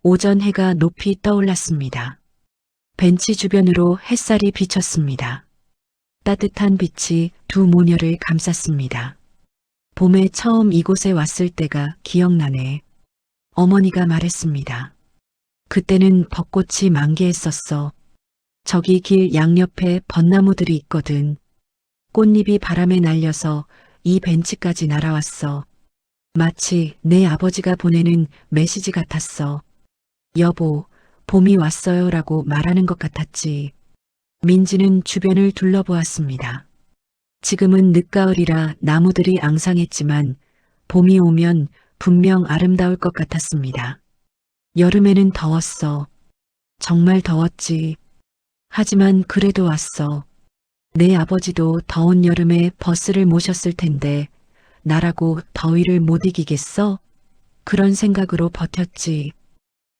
오전 해가 높이 떠올랐습니다. 벤치 주변으로 햇살이 비쳤습니다. 따뜻한 빛이 두 모녀를 감쌌습니다. 봄에 처음 이곳에 왔을 때가 기억나네. 어머니가 말했습니다. 그때는 벚꽃이 만개했었어. 저기 길 양옆에 벚나무들이 있거든. 꽃잎이 바람에 날려서 이 벤치까지 날아왔어. 마치 내 아버지가 보내는 메시지 같았어. 여보, 봄이 왔어요 라고 말하는 것 같았지. 민지는 주변을 둘러보았습니다. 지금은 늦가을이라 나무들이 앙상했지만 봄이 오면 분명 아름다울 것 같았습니다. 여름에는 더웠어. 정말 더웠지. 하지만 그래도 왔어. 내 아버지도 더운 여름에 버스를 모셨을 텐데 나라고 더위를 못 이기겠어? 그런 생각으로 버텼지.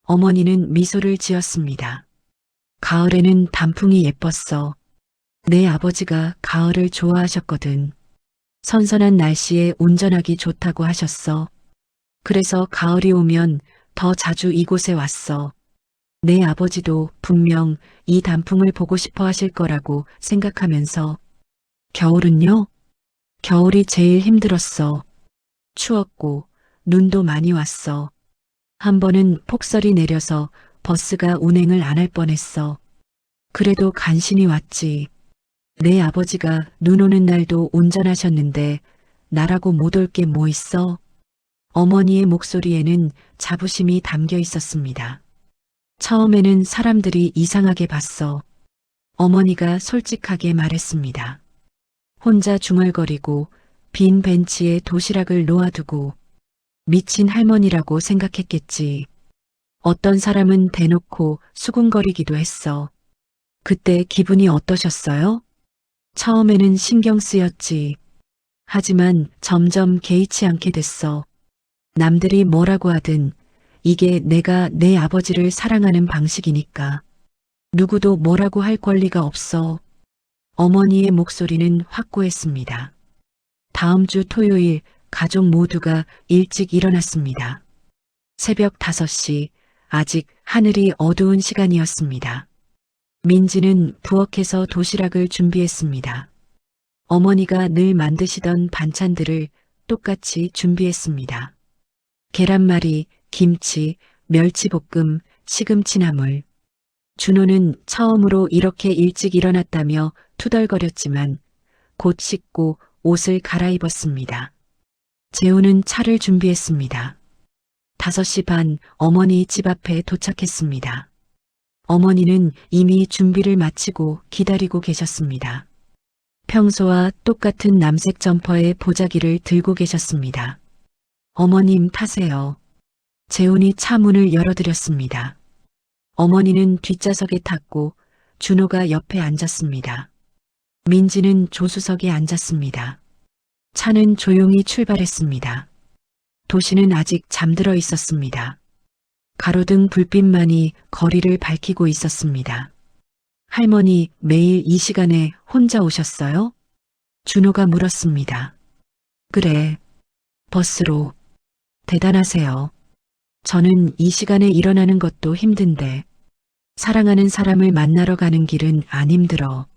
어머니는 미소를 지었습니다. 가을에는 단풍이 예뻤어. 내 아버지가 가을을 좋아하셨거든. 선선한 날씨에 운전하기 좋다고 하셨어. 그래서 가을이 오면 더 자주 이곳에 왔어. 내 아버지도 분명 이 단풍을 보고 싶어 하실 거라고 생각하면서. 겨울은요? 겨울이 제일 힘들었어. 추웠고 눈도 많이 왔어. 한 번은 폭설이 내려서 버스가 운행을 안 할 뻔했어. 그래도 간신히 왔지. 내 아버지가 눈 오는 날도 운전하셨는데 나라고 못 올 게 뭐 있어? 어머니의 목소리에는 자부심이 담겨 있었습니다. 처음에는 사람들이 이상하게 봤어. 어머니가 솔직하게 말했습니다. 혼자 중얼거리고 빈 벤치에 도시락을 놓아두고 미친 할머니라고 생각했겠지. 어떤 사람은 대놓고 수군거리기도 했어. 그때 기분이 어떠셨어요? 처음에는 신경 쓰였지. 하지만 점점 개의치 않게 됐어. 남들이 뭐라고 하든 이게 내가 내 아버지를 사랑하는 방식이니까. 누구도 뭐라고 할 권리가 없어. 어머니의 목소리는 확고했습니다. 다음 주 토요일 가족 모두가 일찍 일어났습니다. 새벽 5시, 아직 하늘이 어두운 시간이었습니다. 민지는 부엌에서 도시락을 준비했습니다. 어머니가 늘 만드시던 반찬들을 똑같이 준비했습니다. 계란말이, 김치, 멸치볶음, 시금치나물. 준호는 처음으로 이렇게 일찍 일어났다며 투덜거렸지만 곧 씻고 옷을 갈아입었습니다. 재우는 차를 준비했습니다. 5시 반 어머니 집 앞에 도착했습니다. 어머니는 이미 준비를 마치고 기다리고 계셨습니다. 평소와 똑같은 남색 점퍼에 보자기를 들고 계셨습니다. 어머님 타세요. 재훈이 차 문을 열어드렸습니다. 어머니는 뒷좌석에 탔고 준호가 옆에 앉았습니다. 민지는 조수석에 앉았습니다. 차는 조용히 출발했습니다. 도시는 아직 잠들어 있었습니다. 가로등 불빛만이 거리를 밝히고 있었습니다. 할머니 매일 이 시간에 혼자 오셨어요? 준호가 물었습니다. 그래. 버스로. 대단하세요. 저는 이 시간에 일어나는 것도 힘든데 사랑하는 사람을 만나러 가는 길은 안 힘들어.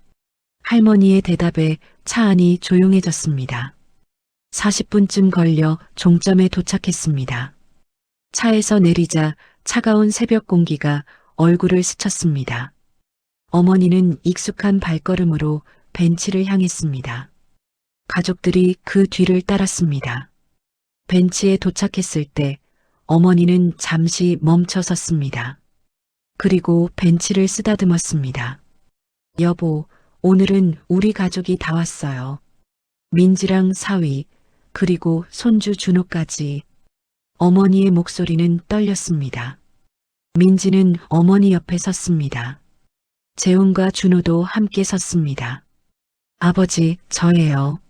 할머니의 대답에 차 안이 조용해졌습니다. 40분쯤 걸려 종점에 도착했습니다. 차에서 내리자 차가운 새벽 공기가 얼굴을 스쳤습니다. 어머니는 익숙한 발걸음으로 벤치를 향했습니다. 가족들이 그 뒤를 따랐습니다. 벤치에 도착했을 때 어머니는 잠시 멈춰 섰습니다. 그리고 벤치를 쓰다듬었습니다. 여보, 오늘은 우리 가족이 다 왔어요. 민지랑 사위, 그리고 손주 준호까지. 어머니의 목소리는 떨렸습니다. 민지는 어머니 옆에 섰습니다. 재훈과 준호도 함께 섰습니다. 아버지, 저예요.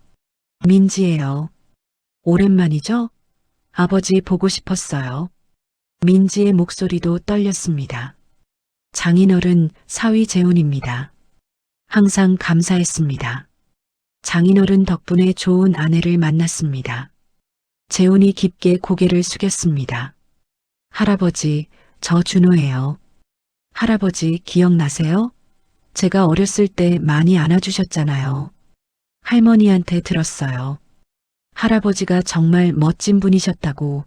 민지예요. 오랜만이죠? 아버지 보고 싶었어요. 민지의 목소리도 떨렸습니다. 장인어른 사위 재훈입니다. 항상 감사했습니다. 장인어른 덕분에 좋은 아내를 만났습니다. 재훈이 깊게 고개를 숙였습니다. 할아버지, 저 준호예요. 할아버지 기억나세요? 제가 어렸을 때 많이 안아주셨잖아요. 할머니한테 들었어요. 할아버지가 정말 멋진 분이셨다고.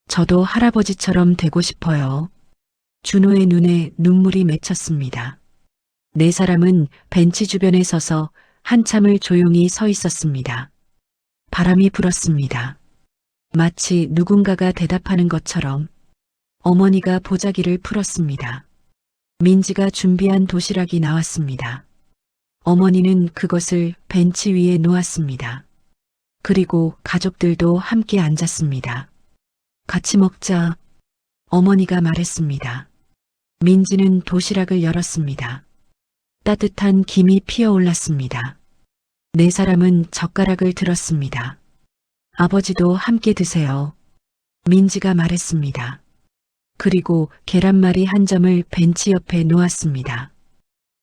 저도 할아버지처럼 되고 싶어요. 준호의 눈에 눈물이 맺혔습니다. 네 사람은 벤치 주변에 서서 한참을 조용히 서 있었습니다. 바람이 불었습니다. 마치 누군가가 대답하는 것처럼. 어머니가 보자기를 풀었습니다. 민지가 준비한 도시락이 나왔습니다. 어머니는 그것을 벤치 위에 놓았습니다. 그리고 가족들도 함께 앉았습니다. 같이 먹자. 어머니가 말했습니다. 민지는 도시락을 열었습니다. 따뜻한 김이 피어올랐습니다. 네 사람은 젓가락을 들었습니다. 아버지도 함께 드세요. 민지가 말했습니다. 그리고 계란말이 한 점을 벤치 옆에 놓았습니다.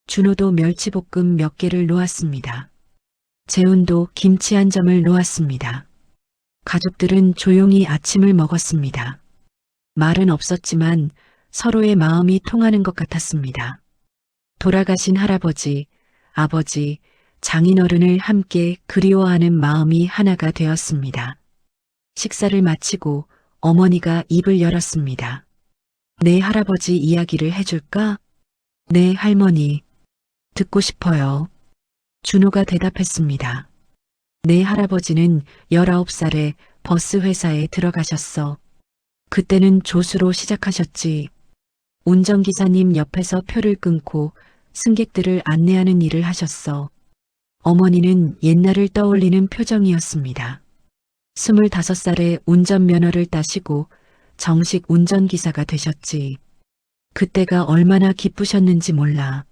준호도 멸치볶음 몇 개를 놓았습니다. 재훈도 김치 한 점을 놓았습니다. 가족들은 조용히 아침을 먹었습니다. 말은 없었지만 서로의 마음이 통하는 것 같았습니다. 돌아가신 할아버지, 아버지, 장인어른을 함께 그리워하는 마음이 하나가 되었습니다. 식사를 마치고 어머니가 입을 열었습니다. 내 할아버지 이야기를 해줄까? 네, 할머니. 듣고 싶어요. 준호가 대답했습니다. 내 할아버지는 19살에 버스 회사에 들어가셨어. 그때는 조수로 시작하셨지. 운전기사님 옆에서 표를 끊고 승객들을 안내하는 일을 하셨어. 어머니는 옛날을 떠올리는 표정이었습니다. 25살에 운전면허를 따시고 정식 운전기사가 되셨지. 그때가 얼마나 기쁘셨는지 몰라.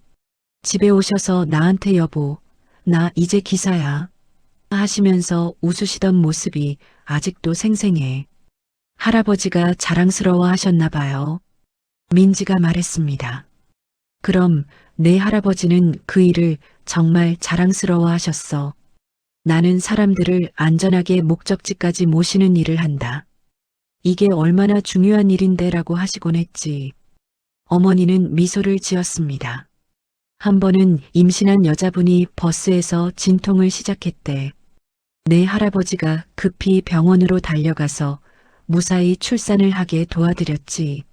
집에 오셔서 나한테 여보, 나 이제 기사야. 하시면서 웃으시던 모습이 아직도 생생해. 할아버지가 자랑스러워 하셨나 봐요. 민지가 말했습니다. 그럼 내 할아버지는 그 일을 정말 자랑스러워 하셨어. 나는 사람들을 안전하게 목적지까지 모시는 일을 한다. 이게 얼마나 중요한 일인데라고 하시곤 했지. 어머니는 미소를 지었습니다. 한 번은 임신한 여자분이 버스에서 진통을 시작했대. 내 할아버지가 급히 병원으로 달려가서 무사히 출산을 하게 도와드렸지.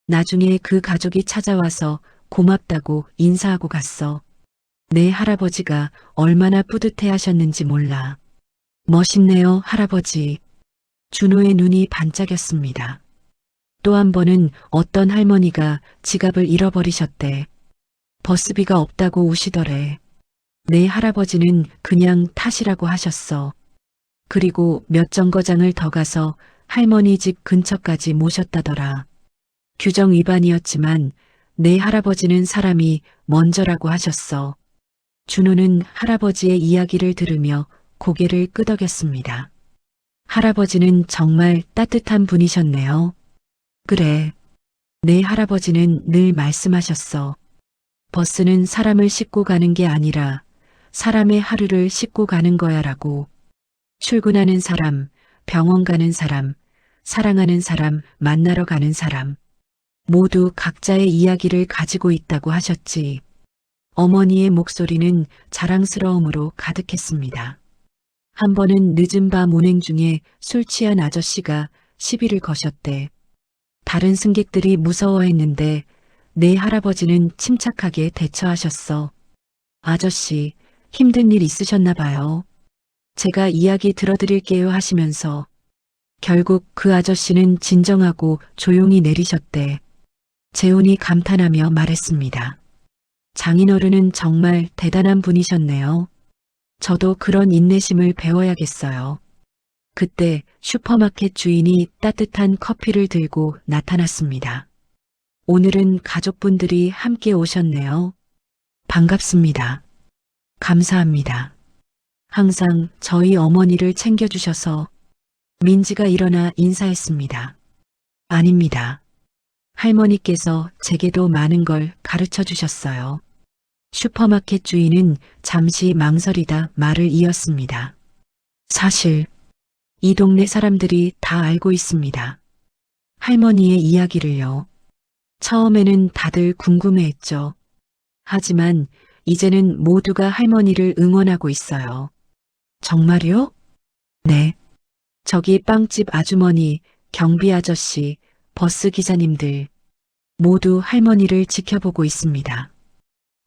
나중에 그 가족이 찾아와서 고맙다고 인사하고 갔어. 내 할아버지가 얼마나 뿌듯해 하셨는지 몰라. 멋있네요, 할아버지. 준호의 눈이 반짝였습니다. 또 한 번은 어떤 할머니가 지갑을 잃어버리셨대. 버스비가 없다고 우시더래. 내 할아버지는 그냥 탓이라고 하셨어. 그리고 몇 정거장을 더 가서 할머니 집 근처까지 모셨다더라. 규정 위반이었지만 내 할아버지는 사람이 먼저라고 하셨어. 준호는 할아버지의 이야기를 들으며 고개를 끄덕였습니다. 할아버지는 정말 따뜻한 분이셨네요. 그래. 내 할아버지는 늘 말씀하셨어. 버스는 사람을 싣고 가는 게 아니라 사람의 하루를 싣고 가는 거야라고. 출근하는 사람, 병원 가는 사람, 사랑하는 사람, 만나러 가는 사람. 모두 각자의 이야기를 가지고 있다고 하셨지. 어머니의 목소리는 자랑스러움으로 가득했습니다. 한 번은 늦은 밤 운행 중에 술 취한 아저씨가 시비를 거셨대. 다른 승객들이 무서워했는데 내 할아버지는 침착하게 대처하셨어. 아저씨, 힘든 일 있으셨나 봐요. 제가 이야기 들어드릴게요 하시면서 결국 그 아저씨는 진정하고 조용히 내리셨대. 재훈이 감탄하며 말했습니다. 장인어른은 정말 대단한 분이셨네요. 저도 그런 인내심을 배워야겠어요. 그때 슈퍼마켓 주인이 따뜻한 커피를 들고 나타났습니다. 오늘은 가족분들이 함께 오셨네요. 반갑습니다. 감사합니다. 항상 저희 어머니를 챙겨주셔서. 민지가 일어나 인사했습니다. 아닙니다. 할머니께서 제게도 많은 걸 가르쳐 주셨어요. 슈퍼마켓 주인은 잠시 망설이다 말을 이었습니다. 사실 이 동네 사람들이 다 알고 있습니다. 할머니의 이야기를요. 처음에는 다들 궁금해했죠. 하지만 이제는 모두가 할머니를 응원하고 있어요. 정말요? 네. 저기 빵집 아주머니, 경비 아저씨, 버스 기사님들 모두 할머니를 지켜보고 있습니다.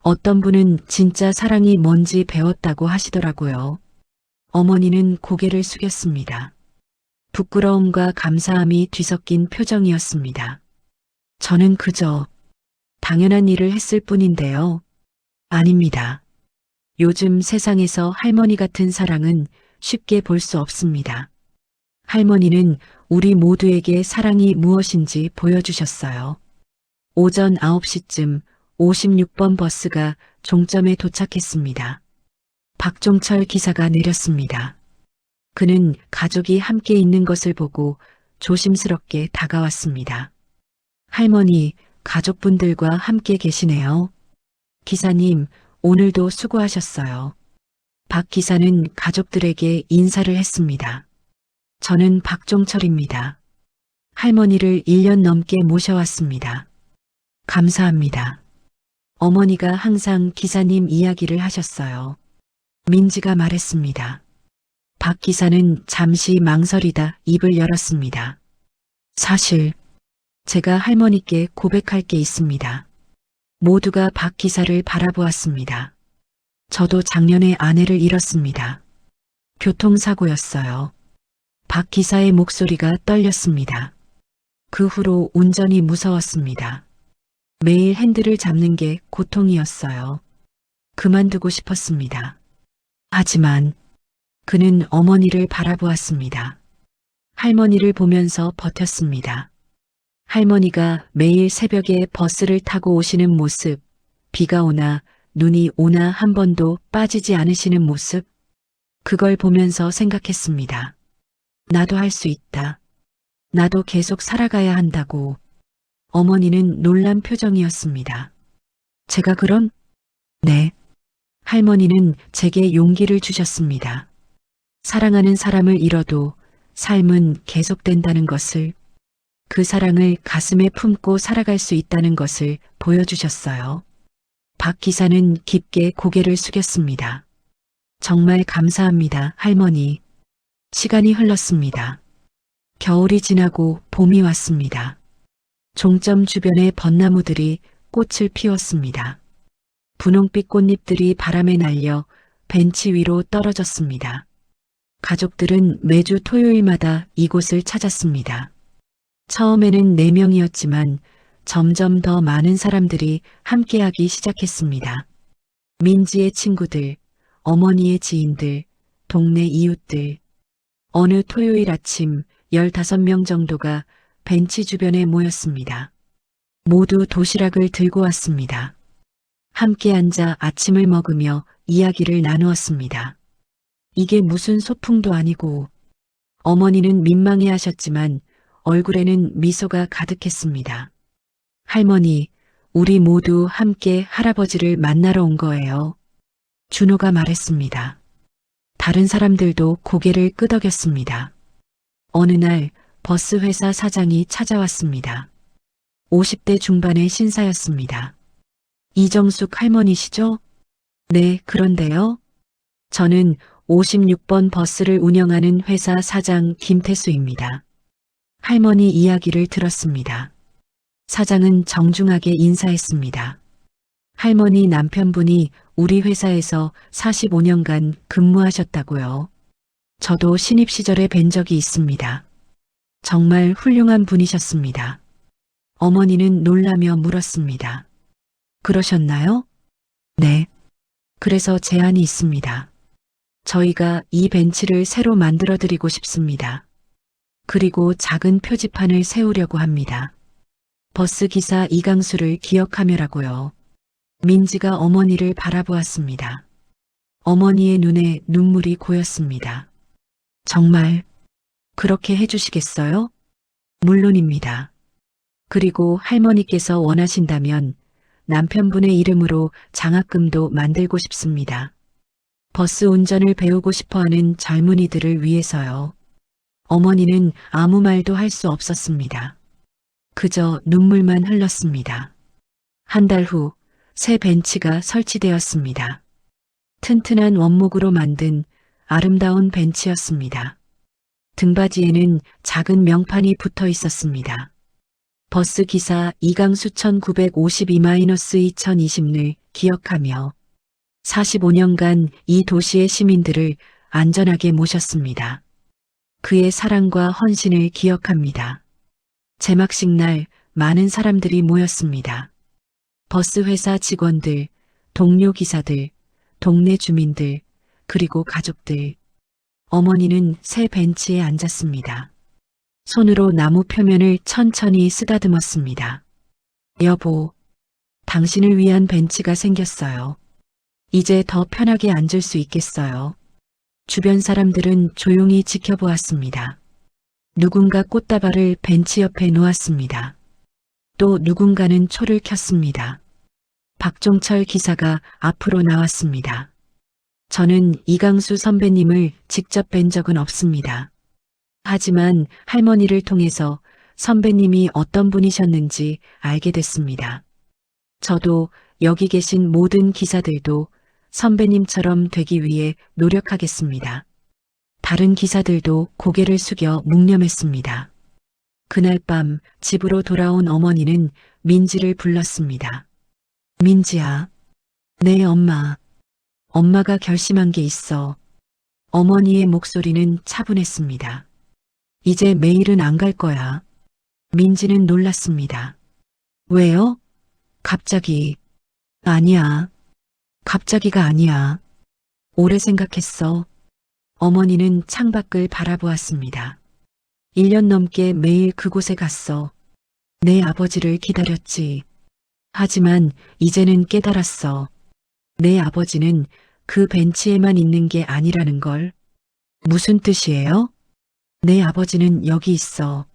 어떤 분은 진짜 사랑이 뭔지 배웠다고 하시더라고요. 어머니는 고개를 숙였습니다. 부끄러움과 감사함이 뒤섞인 표정이었습니다. 저는 그저 당연한 일을 했을 뿐인데요. 아닙니다. 요즘 세상에서 할머니 같은 사랑은 쉽게 볼 수 없습니다. 할머니는 우리 모두에게 사랑이 무엇인지 보여주셨어요. 오전 9시쯤 56번 버스가 종점에 도착했습니다. 박종철 기사가 내렸습니다. 그는 가족이 함께 있는 것을 보고 조심스럽게 다가왔습니다. 할머니, 가족분들과 함께 계시네요. 기사님, 오늘도 수고하셨어요. 박 기사는 가족들에게 인사를 했습니다. 저는 박종철입니다. 할머니를 1년 넘게 모셔왔습니다. 감사합니다. 어머니가 항상 기사님 이야기를 하셨어요. 민지가 말했습니다. 박 기사는 잠시 망설이다 입을 열었습니다. 사실 제가 할머니께 고백할 게 있습니다. 모두가 박 기사를 바라보았습니다. 저도 작년에 아내를 잃었습니다. 교통사고였어요. 박 기사의 목소리가 떨렸습니다. 그 후로 운전이 무서웠습니다. 매일 핸들을 잡는 게 고통이었어요. 그만두고 싶었습니다. 하지만 그는 어머니를 바라보았습니다. 할머니를 보면서 버텼습니다. 할머니가 매일 새벽에 버스를 타고 오시는 모습, 비가 오나 눈이 오나 한 번도 빠지지 않으시는 모습, 그걸 보면서 생각했습니다. 나도 할 수 있다. 나도 계속 살아가야 한다고. 어머니는 놀란 표정이었습니다. 제가 그럼? 네. 할머니는 제게 용기를 주셨습니다. 사랑하는 사람을 잃어도 삶은 계속된다는 것을, 그 사랑을 가슴에 품고 살아갈 수 있다는 것을 보여주셨어요. 박 기사는 깊게 고개를 숙였습니다. 정말 감사합니다, 할머니. 시간이 흘렀습니다. 겨울이 지나고 봄이 왔습니다. 종점 주변의 벚나무들이 꽃을 피웠습니다. 분홍빛 꽃잎들이 바람에 날려 벤치 위로 떨어졌습니다. 가족들은 매주 토요일마다 이곳을 찾았습니다. 처음에는 4명이었지만 점점 더 많은 사람들이 함께하기 시작했습니다. 민지의 친구들, 어머니의 지인들, 동네 이웃들. 어느 토요일 아침 15명 정도가 벤치 주변에 모였습니다. 모두 도시락을 들고 왔습니다. 함께 앉아 아침을 먹으며 이야기를 나누었습니다. 이게 무슨 소풍도 아니고. 어머니는 민망해 하셨지만 얼굴에는 미소가 가득했습니다. 할머니, 우리 모두 함께 할아버지를 만나러 온 거예요. 준호가 말했습니다. 다른 사람들도 고개를 끄덕였습니다. 어느 날 버스 회사 사장이 찾아왔습니다. 50대 중반의 신사였습니다. 이정숙 할머니시죠? 네, 그런데요. 저는 56번 버스를 운영하는 회사 사장 김태수입니다. 할머니 이야기를 들었습니다. 사장은 정중하게 인사했습니다. 할머니 남편분이 우리 회사에서 45년간 근무하셨다고요. 저도 신입 시절에 뵌 적이 있습니다. 정말 훌륭한 분이셨습니다. 어머니는 놀라며 물었습니다. 그러셨나요? 네. 그래서 제안이 있습니다. 저희가 이 벤치를 새로 만들어 드리고 싶습니다. 그리고 작은 표지판을 세우려고 합니다. 버스 기사 이강수를 기억하며라고요. 민지가 어머니를 바라보았습니다. 어머니의 눈에 눈물이 고였습니다. 정말 그렇게 해주시겠어요? 물론입니다. 그리고 할머니께서 원하신다면 남편분의 이름으로 장학금도 만들고 싶습니다. 버스 운전을 배우고 싶어하는 젊은이들을 위해서요. 어머니는 아무 말도 할 수 없었습니다. 그저 눈물만 흘렀습니다. 한 달 후 새 벤치가 설치되었습니다. 튼튼한 원목으로 만든 아름다운 벤치였습니다. 등받이에는 작은 명판이 붙어 있었습니다. 버스 기사 이강수 1952-2020를 기억하며 45년간 이 도시의 시민들을 안전하게 모셨습니다. 그의 사랑과 헌신을 기억합니다. 제막식 날 많은 사람들이 모였습니다. 버스 회사 직원들, 동료 기사들, 동네 주민들, 그리고 가족들. 어머니는 새 벤치에 앉았습니다. 손으로 나무 표면을 천천히 쓰다듬었습니다. 여보, 당신을 위한 벤치가 생겼어요. 이제 더 편하게 앉을 수 있겠어요. 주변 사람들은 조용히 지켜보았습니다. 누군가 꽃다발을 벤치 옆에 놓았습니다. 또 누군가는 초를 켰습니다. 박종철 기사가 앞으로 나왔습니다. 저는 이강수 선배님을 직접 뵌 적은 없습니다. 하지만 할머니를 통해서 선배님이 어떤 분이셨는지 알게 됐습니다. 저도 여기 계신 모든 기사들도 선배님처럼 되기 위해 노력하겠습니다. 다른 기사들도 고개를 숙여 묵념했습니다. 그날 밤 집으로 돌아온 어머니는 민지를 불렀습니다. 민지야. 네, 엄마. 엄마가 결심한 게 있어. 어머니의 목소리는 차분했습니다. 이제 매일은 안 갈 거야. 민지는 놀랐습니다. 왜요? 갑자기. 아니야. 갑자기가 아니야. 오래 생각했어. 어머니는 창밖을 바라보았습니다. 1년 넘게 매일 그곳에 갔어. 내 아버지를 기다렸지. 하지만 이제는 깨달았어. 내 아버지는 그 벤치에만 있는 게 아니라는 걸. 무슨 뜻이에요? 내 아버지는 여기 있어.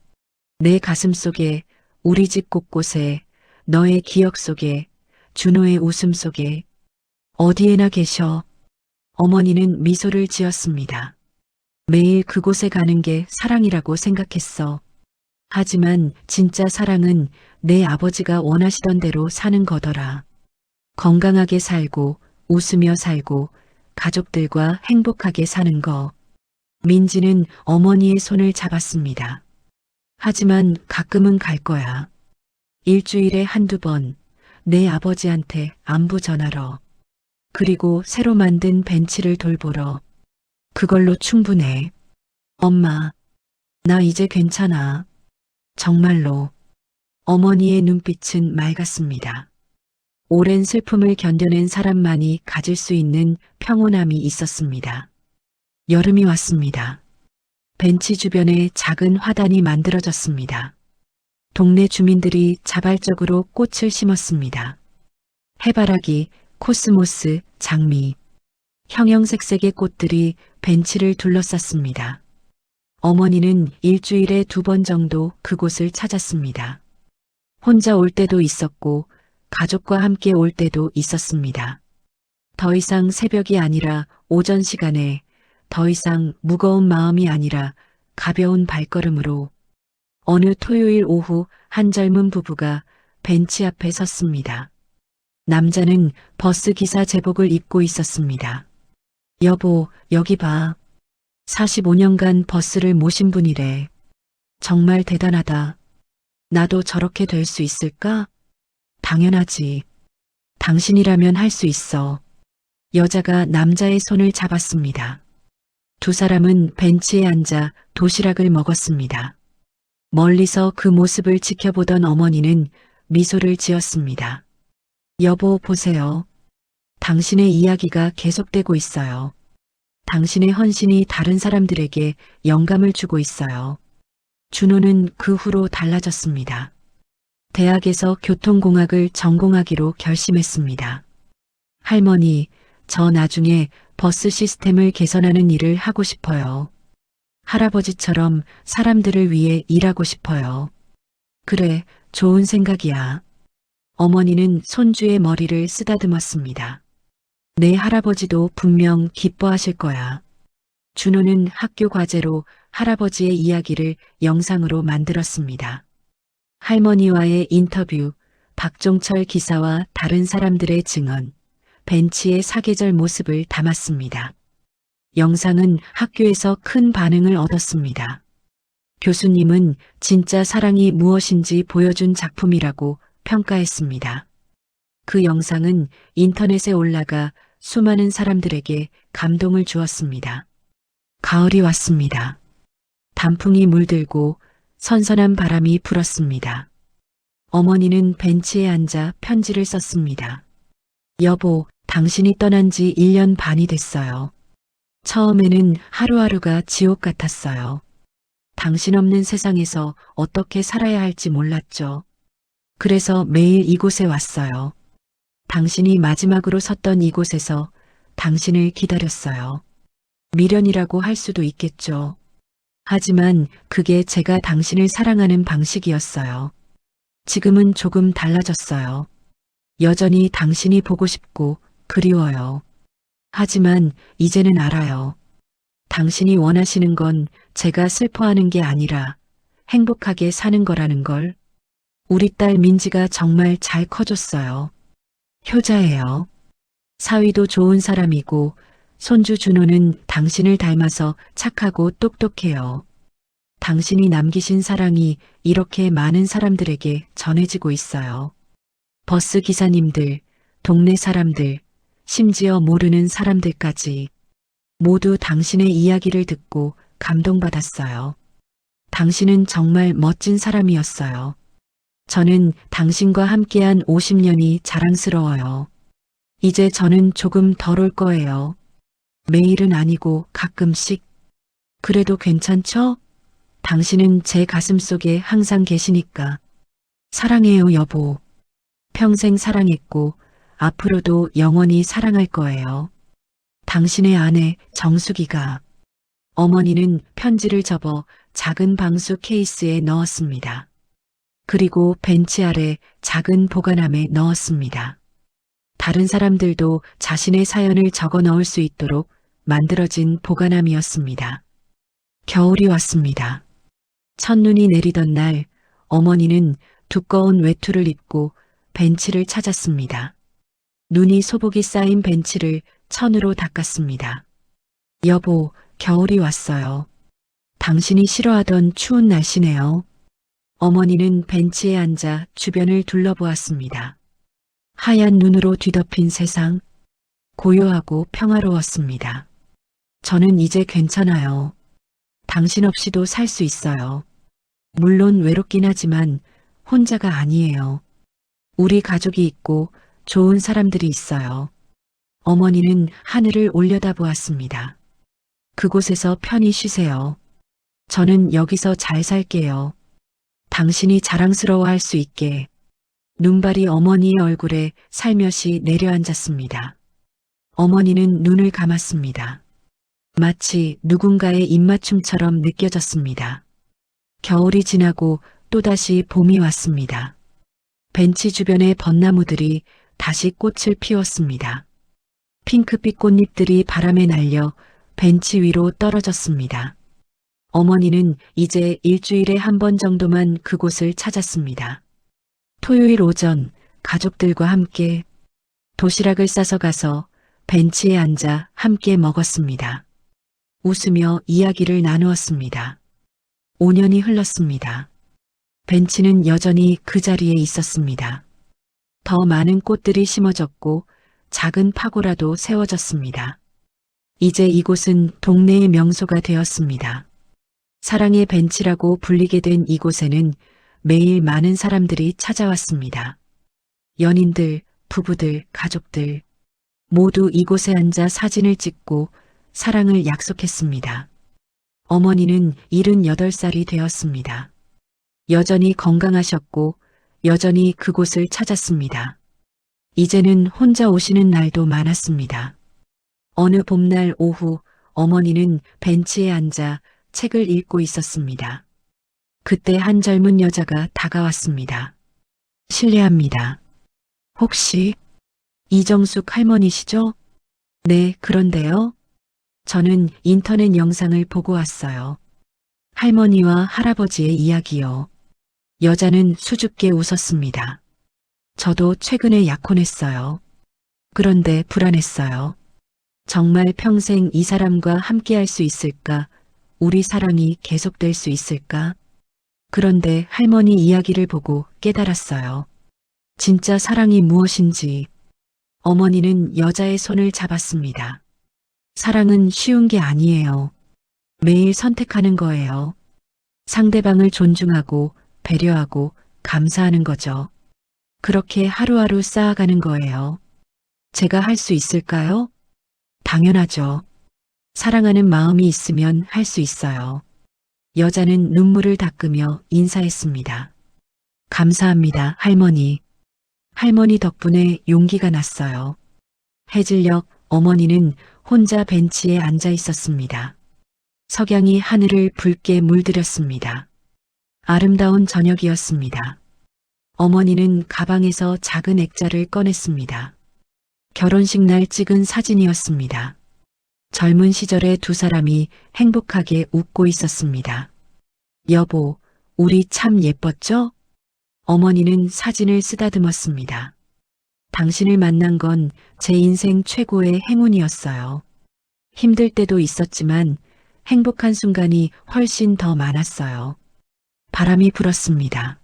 내 가슴 속에, 우리 집 곳곳에, 너의 기억 속에, 준호의 웃음 속에, 어디에나 계셔. 어머니는 미소를 지었습니다. 매일 그곳에 가는 게 사랑이라고 생각했어. 하지만 진짜 사랑은 내 아버지가 원하시던 대로 사는 거더라. 건강하게 살고, 웃으며 살고, 가족들과 행복하게 사는 거. 민지는 어머니의 손을 잡았습니다. 하지만 가끔은 갈 거야. 일주일에 한두 번 내 아버지한테 안부 전하러. 그리고 새로 만든 벤치를 돌보러. 그걸로 충분해. 엄마, 나 이제 괜찮아. 정말로. 어머니의 눈빛은 맑았습니다. 오랜 슬픔을 견뎌낸 사람만이 가질 수 있는 평온함이 있었습니다. 여름이 왔습니다. 벤치 주변에 작은 화단이 만들어졌습니다. 동네 주민들이 자발적으로 꽃을 심었습니다. 해바라기, 코스모스, 장미, 형형색색의 꽃들이 벤치를 둘러쌌습니다. 어머니는 일주일에 2번 정도 그곳을 찾았습니다. 혼자 올 때도 있었고 가족과 함께 올 때도 있었습니다. 더 이상 새벽이 아니라 오전 시간에, 더 이상 무거운 마음이 아니라 가벼운 발걸음으로 어느 토요일 오후 한 젊은 부부가 벤치 앞에 섰습니다. 남자는 버스 기사 제복을 입고 있었습니다. 여보, 여기 봐. 45년간 버스를 모신 분이래. 정말 대단하다. 나도 저렇게 될 수 있을까? 당연하지. 당신이라면 할 수 있어. 여자가 남자의 손을 잡았습니다. 두 사람은 벤치에 앉아 도시락을 먹었습니다. 멀리서 그 모습을 지켜보던 어머니는 미소를 지었습니다. 여보, 보세요. 당신의 이야기가 계속되고 있어요. 당신의 헌신이 다른 사람들에게 영감을 주고 있어요. 준호는 그 후로 달라졌습니다. 대학에서 교통공학을 전공하기로 결심했습니다. 할머니, 저 나중에 버스 시스템을 개선하는 일을 하고 싶어요. 할아버지처럼 사람들을 위해 일하고 싶어요. 그래, 좋은 생각이야. 어머니는 손주의 머리를 쓰다듬었습니다. 내 할아버지도 분명 기뻐하실 거야. 준호는 학교 과제로 할아버지의 이야기를 영상으로 만들었습니다. 할머니와의 인터뷰, 박종철 기사와 다른 사람들의 증언, 벤치의 사계절 모습을 담았습니다. 영상은 학교에서 큰 반응을 얻었습니다. 교수님은 진짜 사랑이 무엇인지 보여준 작품이라고 평가했습니다. 그 영상은 인터넷에 올라가 수많은 사람들에게 감동을 주었습니다. 가을이 왔습니다. 단풍이 물들고 선선한 바람이 불었습니다. 어머니는 벤치에 앉아 편지를 썼습니다. 여보, 당신이 떠난 지 1년 반이 됐어요. 처음에는 하루하루가 지옥 같았어요. 당신 없는 세상에서 어떻게 살아야 할지 몰랐죠. 그래서 매일 이곳에 왔어요. 당신이 마지막으로 섰던 이곳에서 당신을 기다렸어요. 미련이라고 할 수도 있겠죠. 하지만 그게 제가 당신을 사랑하는 방식이었어요. 지금은 조금 달라졌어요. 여전히 당신이 보고 싶고 그리워요. 하지만 이제는 알아요. 당신이 원하시는 건 제가 슬퍼하는 게 아니라 행복하게 사는 거라는 걸. 우리 딸 민지가 정말 잘 커졌어요. 효자예요. 사위도 좋은 사람이고 손주 준호는 당신을 닮아서 착하고 똑똑해요. 당신이 남기신 사랑이 이렇게 많은 사람들에게 전해지고 있어요. 버스 기사님들, 동네 사람들, 심지어 모르는 사람들까지 모두 당신의 이야기를 듣고 감동받았어요. 당신은 정말 멋진 사람이었어요. 저는 당신과 함께한 50년이 자랑스러워요. 이제 저는 조금 덜 올 거예요. 매일은 아니고 가끔씩. 그래도 괜찮죠? 당신은 제 가슴 속에 항상 계시니까. 사랑해요, 여보. 평생 사랑했고 앞으로도 영원히 사랑할 거예요. 당신의 아내 정숙이가. 어머니는 편지를 접어 작은 방수 케이스에 넣었습니다. 그리고 벤치 아래 작은 보관함에 넣었습니다. 다른 사람들도 자신의 사연을 적어 넣을 수 있도록 만들어진 보관함이었습니다. 겨울이 왔습니다. 첫눈이 내리던 날 어머니는 두꺼운 외투를 입고 벤치를 찾았습니다. 눈이 소복이 쌓인 벤치를 천으로 닦았습니다. 여보, 겨울이 왔어요. 당신이 싫어하던 추운 날씨네요. 어머니는 벤치에 앉아 주변을 둘러보았습니다. 하얀 눈으로 뒤덮인 세상, 고요하고 평화로웠습니다. 저는 이제 괜찮아요. 당신 없이도 살 수 있어요. 물론 외롭긴 하지만 혼자가 아니에요. 우리 가족이 있고 좋은 사람들이 있어요. 어머니는 하늘을 올려다보았습니다. 그곳에서 편히 쉬세요. 저는 여기서 잘 살게요. 당신이 자랑스러워할 수 있게. 눈발이 어머니의 얼굴에 살며시 내려앉았습니다. 어머니는 눈을 감았습니다. 마치 누군가의 입맞춤처럼 느껴졌습니다. 겨울이 지나고 또다시 봄이 왔습니다. 벤치 주변의 벚나무들이 다시 꽃을 피웠습니다. 핑크빛 꽃잎들이 바람에 날려 벤치 위로 떨어졌습니다. 어머니는 이제 일주일에 한 번 정도만 그곳을 찾았습니다. 토요일 오전 가족들과 함께 도시락을 싸서 가서 벤치에 앉아 함께 먹었습니다. 웃으며 이야기를 나누었습니다. 5년이 흘렀습니다. 벤치는 여전히 그 자리에 있었습니다. 더 많은 꽃들이 심어졌고 작은 파고라도 세워졌습니다. 이제 이곳은 동네의 명소가 되었습니다. 사랑의 벤치라고 불리게 된 이곳에는 매일 많은 사람들이 찾아왔습니다. 연인들, 부부들, 가족들 모두 이곳에 앉아 사진을 찍고 사랑을 약속했습니다. 어머니는 78살이 되었습니다. 여전히 건강하셨고 여전히 그곳을 찾았습니다. 이제는 혼자 오시는 날도 많았습니다. 어느 봄날 오후 어머니는 벤치에 앉아 책을 읽고 있었습니다. 그때 한 젊은 여자가 다가왔습니다. 실례합니다. 혹시 이정숙 할머니시죠? 네, 그런데요. 저는 인터넷 영상을 보고 왔어요. 할머니와 할아버지의 이야기요. 여자는 수줍게 웃었습니다. 저도 최근에 약혼했어요. 그런데 불안했어요. 정말 평생 이 사람과 함께할 수 있을까? 우리 사랑이 계속될 수 있을까? 그런데 할머니 이야기를 보고 깨달았어요. 진짜 사랑이 무엇인지. 어머니는 여자의 손을 잡았습니다. 사랑은 쉬운 게 아니에요. 매일 선택하는 거예요. 상대방을 존중하고 배려하고 감사하는 거죠. 그렇게 하루하루 쌓아가는 거예요. 제가 할 수 있을까요? 당연하죠. 사랑하는 마음이 있으면 할 수 있어요. 여자는 눈물을 닦으며 인사했습니다. 감사합니다, 할머니. 할머니 덕분에 용기가 났어요. 해질녘 어머니는 혼자 벤치에 앉아 있었습니다. 석양이 하늘을 붉게 물들였습니다. 아름다운 저녁이었습니다. 어머니는 가방에서 작은 액자를 꺼냈습니다. 결혼식 날 찍은 사진이었습니다. 젊은 시절의 두 사람이 행복하게 웃고 있었습니다. 여보, 우리 참 예뻤죠? 어머니는 사진을 쓰다듬었습니다. 당신을 만난 건 제 인생 최고의 행운이었어요. 힘들 때도 있었지만 행복한 순간이 훨씬 더 많았어요. 바람이 불었습니다.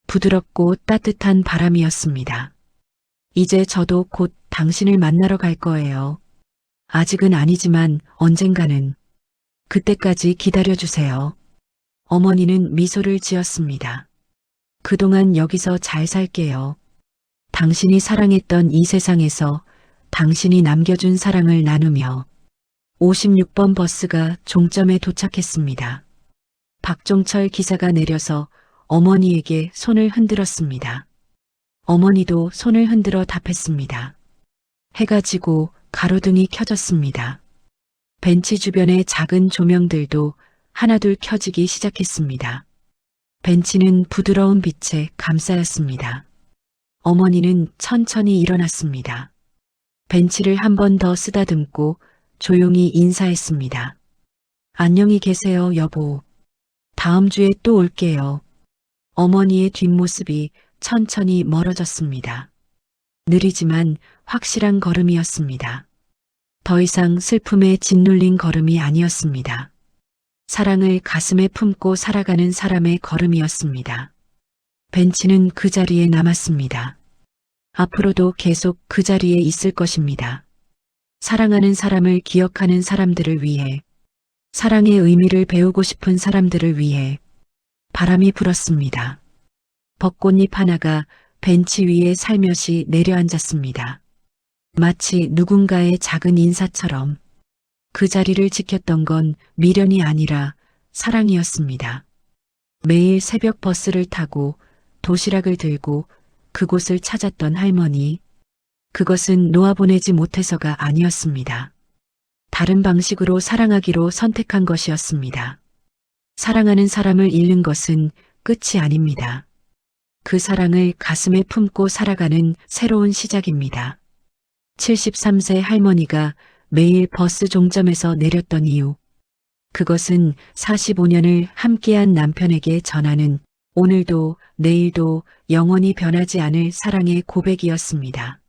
부드럽고 따뜻한 바람이었습니다. 이제 저도 곧 당신을 만나러 갈 거예요. 아직은 아니지만 언젠가는. 그때까지 기다려주세요. 어머니는 미소를 지었습니다. 그동안 여기서 잘 살게요. 당신이 사랑했던 이 세상에서 당신이 남겨준 사랑을 나누며 56번 버스가 종점에 도착했습니다. 박종철 기사가 내려서 어머니에게 손을 흔들었습니다. 어머니도 손을 흔들어 답했습니다. 해가 지고 가로등이 켜졌습니다. 벤치 주변의 작은 조명들도 하나둘 켜지기 시작했습니다. 벤치는 부드러운 빛에 감싸였습니다. 어머니는 천천히 일어났습니다. 벤치를 한 번 더 쓰다듬고 조용히 인사했습니다. 안녕히 계세요, 여보. 다음 주에 또 올게요. 어머니의 뒷모습이 천천히 멀어졌습니다. 느리지만 확실한 걸음이었습니다. 더 이상 슬픔에 짓눌린 걸음이 아니었습니다. 사랑을 가슴에 품고 살아가는 사람의 걸음이었습니다. 벤치는 그 자리에 남았습니다. 앞으로도 계속 그 자리에 있을 것입니다. 사랑하는 사람을 기억하는 사람들을 위해, 사랑의 의미를 배우고 싶은 사람들을 위해. 바람이 불었습니다. 벚꽃잎 하나가 벤치 위에 살며시 내려앉았습니다. 마치 누군가의 작은 인사처럼. 그 자리를 지켰던 건 미련이 아니라 사랑이었습니다. 매일 새벽 버스를 타고 도시락을 들고 그곳을 찾았던 할머니. 그것은 놓아보내지 못해서가 아니었습니다. 다른 방식으로 사랑하기로 선택한 것이었습니다. 사랑하는 사람을 잃는 것은 끝이 아닙니다. 그 사랑을 가슴에 품고 살아가는 새로운 시작입니다. 73세 할머니가 매일 버스 종점에서 내렸던 이유. 그것은 45년을 함께한 남편에게 전하는 오늘도 내일도 영원히 변하지 않을 사랑의 고백이었습니다.